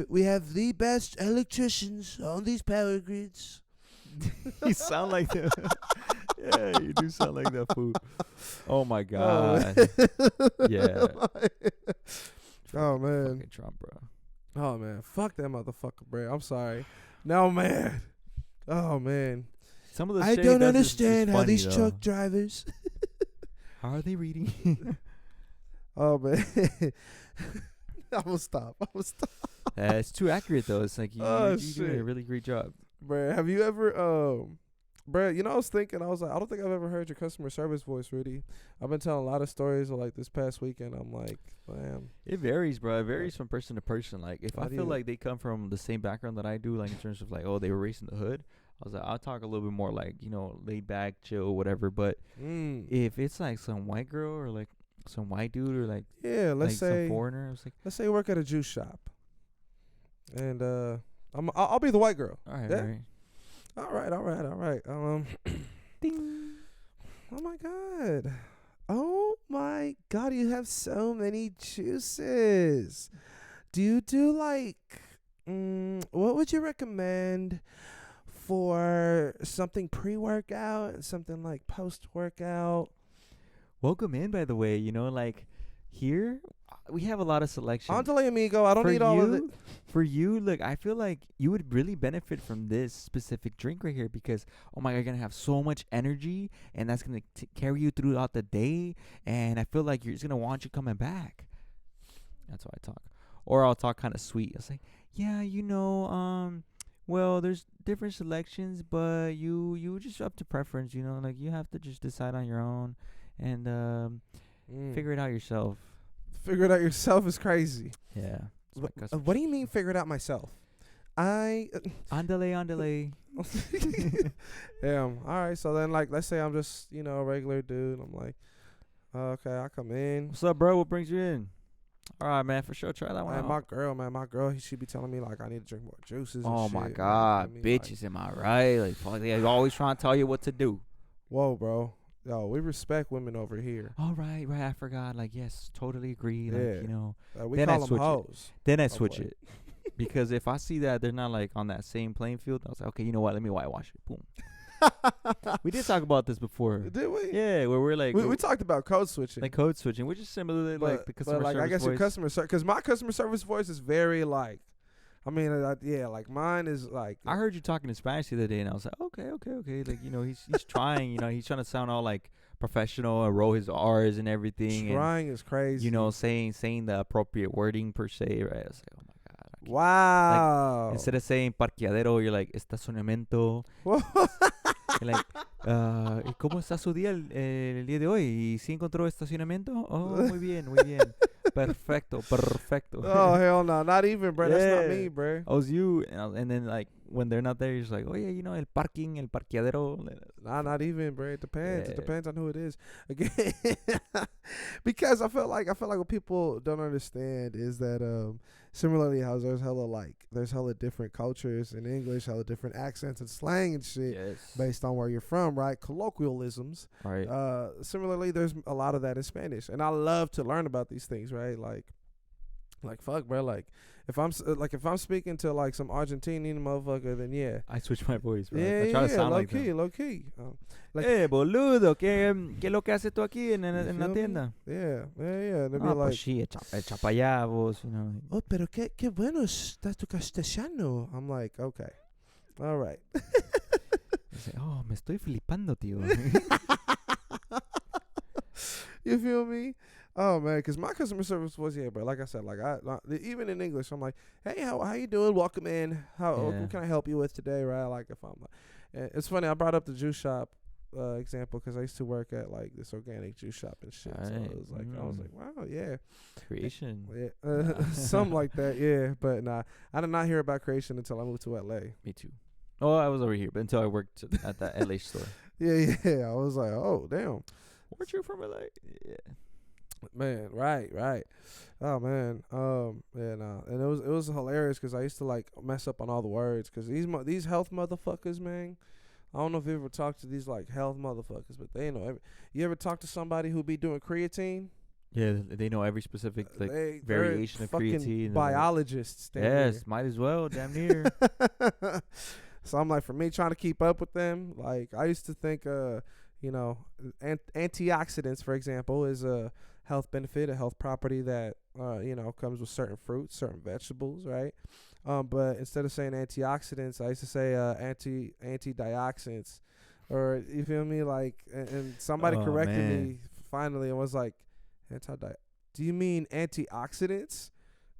We have the best electricians on these power grids. You sound like that. Yeah, you do sound like that fool. Oh my God. Yeah. Oh man. Fucking Trump, bro. Oh man. Fuck that motherfucker, bro. I'm sorry. No man. Oh man. Some of the I shit don't is understand how funny, these though. truck drivers. How are they reading? Oh man. I will stop. It's too accurate though. It's like you're doing a really great job. Bruh, have you ever bruh, you know, I was thinking, I was like, I don't think I've ever heard your customer service voice, Rudy. I've been telling a lot of stories of like this past weekend. I'm like, damn. It varies, bro. It varies from person to person. Like if How I do feel you- like they come from the same background that I do, like in terms of like, oh, they were raised in the hood, I was like, I'll talk a little bit more like, you know, laid back, chill, whatever. But if it's like some white girl or like some white dude or like, yeah, let's like say some foreigner, I was like, let's say you work at a juice shop. And I'll be the white girl. all right, Yeah? all right. All right. Ding. Oh my God, you have so many juices. Do you do like what would you recommend for something pre-workout and something like post-workout? Welcome in, by the way. You know, like here we have a lot of selection. Andale amigo. I don't For need all of it. you, For you, look, I feel like you would really benefit from this specific drink right here because, oh my God, you're going to have so much energy and that's going to carry you throughout the day. And I feel like you're just going to want you coming back. That's how I talk. Or I'll talk kind of sweet. I'll say, yeah, well, there's different selections, but you just up to preference, like you have to just decide on your own and figure it out yourself. Figure it out yourself is crazy. Yeah. What do you mean figure it out myself? Andale. Damn. All right. So then, like, let's say I'm just, a regular dude. I'm like, okay, I come in. What's up, bro? What brings you in? All right, man, for sure. Try that one Man, out. my girl, she be telling me, like, I need to drink more juices Oh, and my shit, God. man. Bitches, am I right? Like, fuck, they always trying to tell you what to do. Whoa, bro. Yo, we respect women over here. Oh, right. I forgot. Like, yes, totally agree. Like, We then I call them switch it. hoes. Then I Oh, switch boy. it. Because if I see that they're not, like, on that same playing field, I was like, okay, you know what? Let me whitewash it. Boom. We did talk about this before. Did we? Yeah, where we're like... We talked about code switching. Like code switching, which is similar to, like, the customer like, service I guess voice. your customer service... Because my customer service voice is very, like... I mean, like, mine is, like... I heard you talking in Spanish the other day, and I was like, okay. Like, he's trying, he's trying to sound all, like, professional and roll his R's and everything. Trying is crazy. Saying the appropriate wording per se, right? I was like, oh, my God. I can't. Wow. Like, instead of saying parqueadero, you're like, estacionamiento. You're like, ¿y cómo está su día el día de hoy? ¿Y si encontró estacionamiento? Oh, muy bien. Perfecto. Oh, hell no. Not even, bro. That's not Yeah. me, bro. I was you. And then, like, when they're not there, you're just like, oh, yeah, el parking, el parqueadero. Nah, not even, bro. It depends. Yeah. It depends on who it is. Again, because I feel like what people don't understand is that similarly how there's hella different cultures in English, hella different accents and slang and shit Yes. based on where you're from, right? Colloquialisms. Right. Similarly, there's a lot of that in Spanish, and I love to learn about these things, right? Like fuck, bro. Like if I'm speaking to like some Argentinian motherfucker, then yeah. I switch my voice, bro. Yeah, I try to sound low like key, them. low key. Like, Boludo, ¿qué es lo que haces tú aquí en you la feel me? tienda? Yeah. They'd be Ah, like, pues sí, echa pa' allá, vos, oh, pero qué bueno está tu castellano. I'm like, okay, all right. I say, oh, me estoy flipando, tío. You feel me? Oh man, because my customer service was bro. Like I said, like I even in English, I'm like, hey, how you doing? Welcome in. What can I help you with today? Right? Like if I'm, it's funny. I brought up the juice shop example because I used to work at like this organic juice shop and shit. So it was like, I was like, wow, yeah, Creation. yeah, something like that, yeah. But nah, I did not hear about creation until I moved to LA. Me too. Oh, I was over here, but until I worked at that LA store. Yeah. I was like, oh damn. Weren't you from LA? Yeah. Man, right. Oh man, yeah, nah. And it was hilarious because I used to like mess up on all the words because these health motherfuckers, man. I don't know if you ever talked to these like health motherfuckers, but they know. You ever talk to somebody who be doing creatine? Yeah, they know every specific like They're variation of fucking creatine. biologists. Yes, might as well, damn near. So I'm like, for me trying to keep up with them, like I used to think, antioxidants, for example, is a health benefit, a health property that comes with certain fruits, certain vegetables, right? But instead of saying antioxidants, I used to say antidioxins, or you feel me? Like, and somebody corrected me finally and was like, do you mean antioxidants?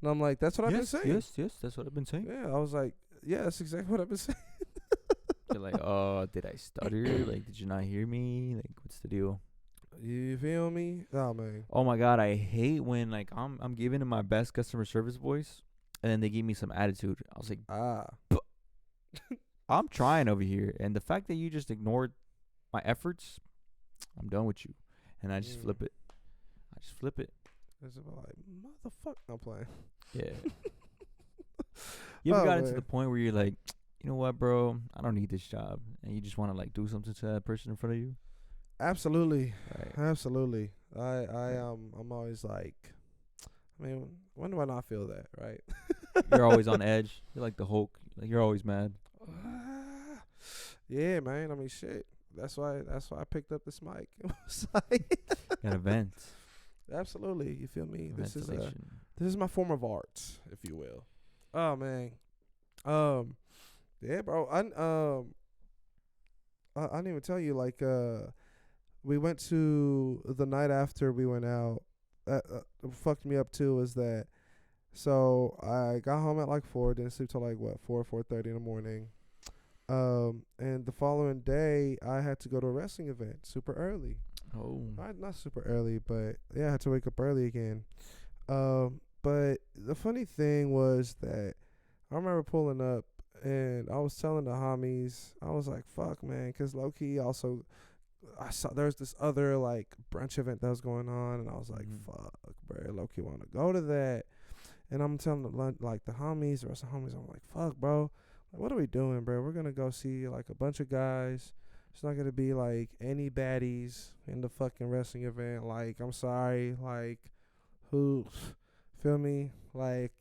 And I'm like, that's what I've been saying. Yes, that's what I've been saying. Yeah, I was like, yeah, that's exactly what I've been saying. You're like, oh, did I stutter? Like, did you not hear me? Like, what's the deal? You feel me? Oh man. Oh my God, I hate when like I'm giving them my best customer service voice, and then they give me some attitude. I was like, I'm trying over here, and the fact that you just ignored my efforts, I'm done with you, and I just flip it. It's like, motherfucker, I'm playing. Yeah. You ever got into man. the point where you're like, you know what, bro? I don't need this job, and you just want to like do something to that person in front of you? Absolutely. Right. Absolutely. I'm always like, I mean, when do I not feel that, right? You're always on edge. You're like the Hulk. Like, you're always mad. Yeah, man. I mean, shit. That's why I picked up this mic. It was like, Got to vent. Absolutely. You feel me? This Ventilation. is my form of art, if you will. Oh man. Yeah, bro. I didn't even tell you, like, we went to the night after we went out. What fucked me up too is that, so I got home at like 4, didn't sleep till like 4:30 in the morning. And the following day I had to go to a wrestling event super early. Oh. Not super early, but yeah, I had to wake up early again. But the funny thing was that I remember pulling up and I was telling the homies, I was like, fuck, man, because low key also, I saw there's this other like brunch event that was going on, and I was like, fuck, bro, low key want to go to that. And I'm telling the homies, the rest of the homies, I'm like, fuck, bro, like, what are we doing, bro? We're gonna go see like a bunch of guys. It's not gonna be like any baddies in the fucking wrestling event. Like, I'm sorry, like, who, feel me? Like,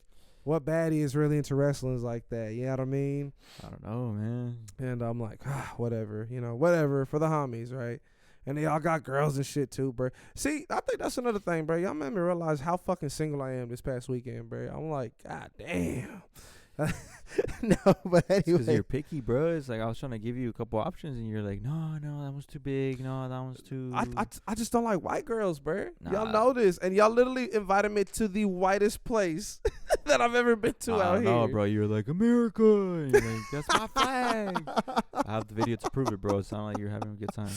what baddie is really into wrestling is like that? You know what I mean? I don't know, man. And I'm like, whatever, whatever for the homies, right? And they all got girls and shit too, bro. See, I think that's another thing, bro. Y'all made me realize how fucking single I am this past weekend, bro. I'm like, god damn. No, but anyway. Because you're picky, bro. It's like I was trying to give you a couple options, and you're like, no, that one's too big. No, that one's too. I just don't like white girls, bro. Nah. Y'all know this, and y'all literally invited me to the whitest place that I've ever been to out here. No, bro. You were like, America. And you're like, that's my flag. I have the video to prove it, bro. It sounded like you're having a good time.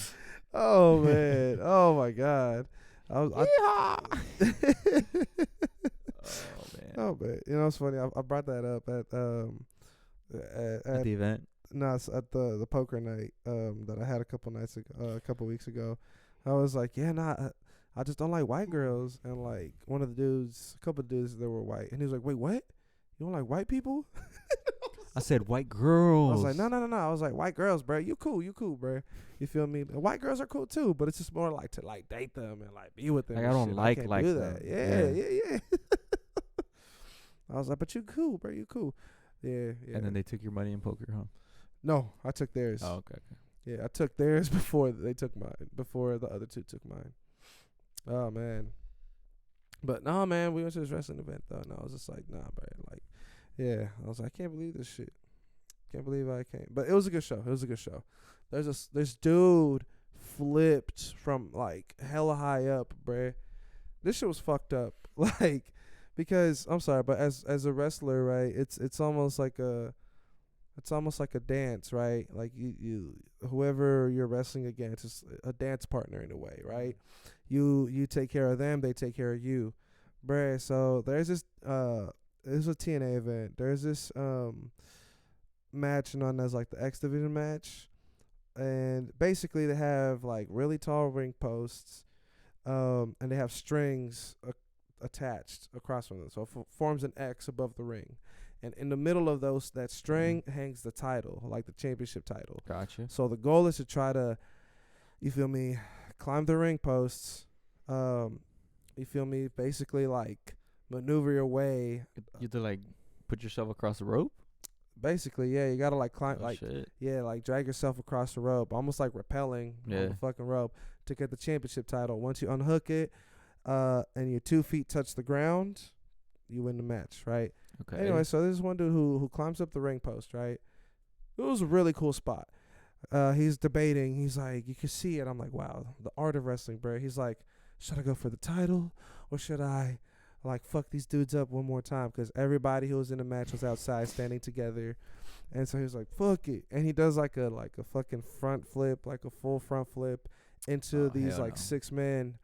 Oh man. Oh my god. Yee-Haw! Oh man. Oh man. It's funny. I brought that up at At the event. No, it's at the poker night that I had a couple weeks ago. I was like, I just don't like white girls. And like a couple of dudes that were white, and he was like, wait, what? You don't like white people? I said white girls. I was like, no. I was like, white girls, bro. You cool, bro. You feel me? And white girls are cool too, but it's just more like to like date them and like be with them. Like, and I don't shit. like can't do them. that. Yeah. I was like, but you cool, bro. You cool. Yeah. And then they took your money in poker, huh? No, I took theirs. Oh, okay. Yeah, I took theirs before they took mine. Before the other two took mine. Oh man. But no, man, we went to this wrestling event though, and I was just like, nah, bro. Like, yeah, I was like, I can't believe this shit. Can't believe I can't. But it was a good show. There's this dude flipped from like hella high up, bruh. This shit was fucked up. Like, because I'm sorry, but as a wrestler, right? It's almost like a dance, right? Like you whoever you're wrestling against is a dance partner in a way, right? You take care of them, they take care of you, bruh. So there's this it's a TNA event. There's this match known as like the X Division match, and basically they have like really tall ring posts, and they have strings attached across from them, so it forms an X above the ring, and in the middle of that string hangs the title, like the championship title. Gotcha. So the goal is to try to, you feel me, climb the ring posts, you feel me, basically like maneuver your way. You have to like put yourself across the rope. Basically, yeah, you gotta like climb, Shit. like drag yourself across the rope, almost like rappelling on the fucking rope to get the championship title. Once you unhook it, and your 2 feet touch the ground, you win the match, right? Okay. Anyway, so there's one dude who climbs up the ring post, right? It was a really cool spot. He's debating. He's like, you can see it. I'm like, wow, the art of wrestling, bro. He's like, should I go for the title or should I like fuck these dudes up one more time? Because everybody who was in the match was outside standing together. And so he was like, fuck it. And he does like a fucking front flip, like a full front flip into these like 6 men.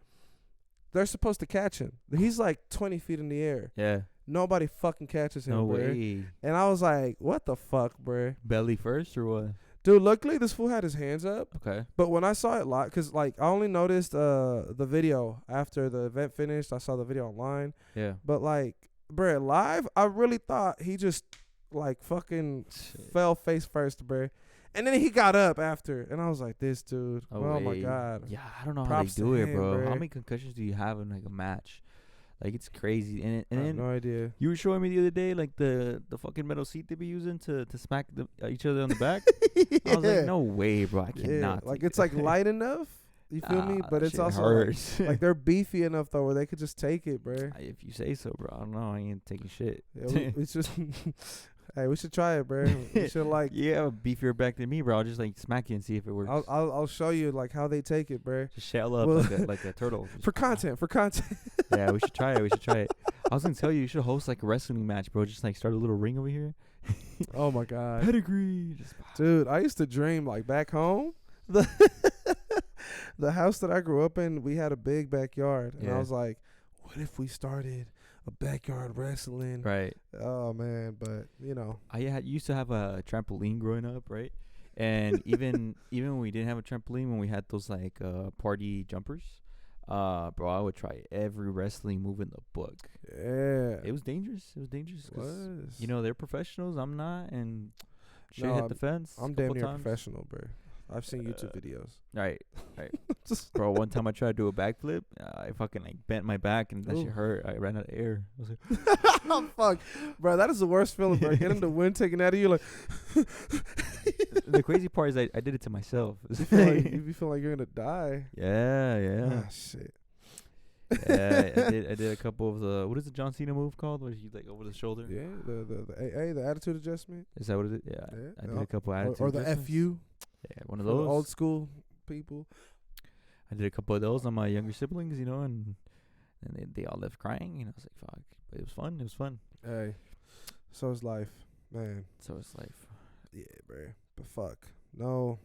They're supposed to catch him. He's like 20 feet in the air. Yeah. Nobody fucking catches him, No bro. way. And I was like, what the fuck, bro? Belly first or what? Dude, luckily this fool had his hands up. Okay. But when I saw it live, because like I only noticed the video after the event finished. I saw the video online. Yeah. But like, bro, live, I really thought he just like fucking fell face first, bro. And then he got up after, and I was like, this dude. Oh my God. Yeah, I don't know Props how to they do it, him, bro. bro. How many concussions do you have in like a match? Like, it's crazy. And I have then no idea. you were showing me the other day, like the fucking metal seat they be using to smack each other on the back. Yeah. I was like, no way, bro. I cannot. Like take it's it. like light enough. You feel me? Ah, But that it's shit also hurts. like they're beefy enough though where they could just take it, bro. If you say so, bro. I don't know. I ain't taking shit. Yeah, it's just. Hey, we should try it, bro. We should like. Yeah, beefier back than me, bro. I'll just like smack you and see if it works. I'll show you like how they take it, bro. Just shell up Well, like a turtle. Just For content. Yeah, we should try it. We should try it. I was gonna tell you should host like a wrestling match, bro. Just like start a little ring over here. Oh my god, Pedigree. Just, dude! I used to dream like back home. The house that I grew up in, we had a big backyard, and I Yeah. was like, what if we started a backyard wrestling? right. Oh man, but you know. I used to have a trampoline growing up, right? And even when we didn't have a trampoline, when we had those like party jumpers, bro, I would try every wrestling move in the book. Yeah. It was dangerous. It was dangerous. 'Cause, Was. you know, they're professionals. I'm not, and shit No, hit the fence. I'm a damn couple near times. professional, bro. I've seen YouTube videos. Right. Bro, one time I tried to do a backflip. I fucking like bent my back and that Ooh. shit hurt. I ran out of air. I was like, Oh, fuck, bro, that is the worst feeling, bro. Getting the wind taken out of you, like the crazy part is I did it to myself. you feel like you're gonna die. Yeah. Ah, shit. Yeah, I did a couple of the, what is the John Cena move called where you like over the shoulder? Yeah, the AA, the attitude adjustment. Is that what it is? Yeah. Yeah. I did a couple Or, attitude or the adjustments. FU. Yeah, one of For the those. old school people. I did a couple of those on my younger siblings, you know, and they all left crying, and I was like, fuck. But it was fun. It was fun. Hey, so is life, man. So it's life. Yeah, bro. But fuck, no.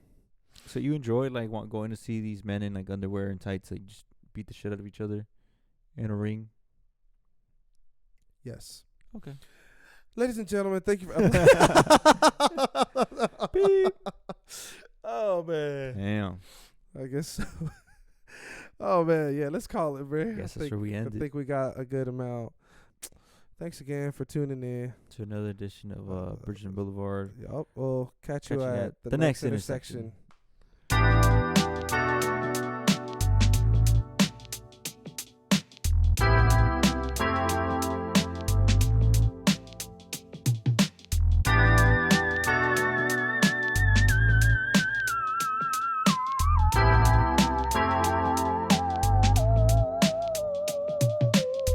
So you enjoy like going to see these men in like underwear and tights like just beat the shit out of each other in a ring? Yes. Okay. Ladies and gentlemen, thank you for. Beep. Oh man. Damn. I guess so. Oh man, yeah. Let's call it, bro. Guess that's where we I ended. think we got a good amount. Thanks again for tuning in. To another edition of Bridge and Boulevard. Yup. We'll catch you Catch you at at the the next next intersection. intersection.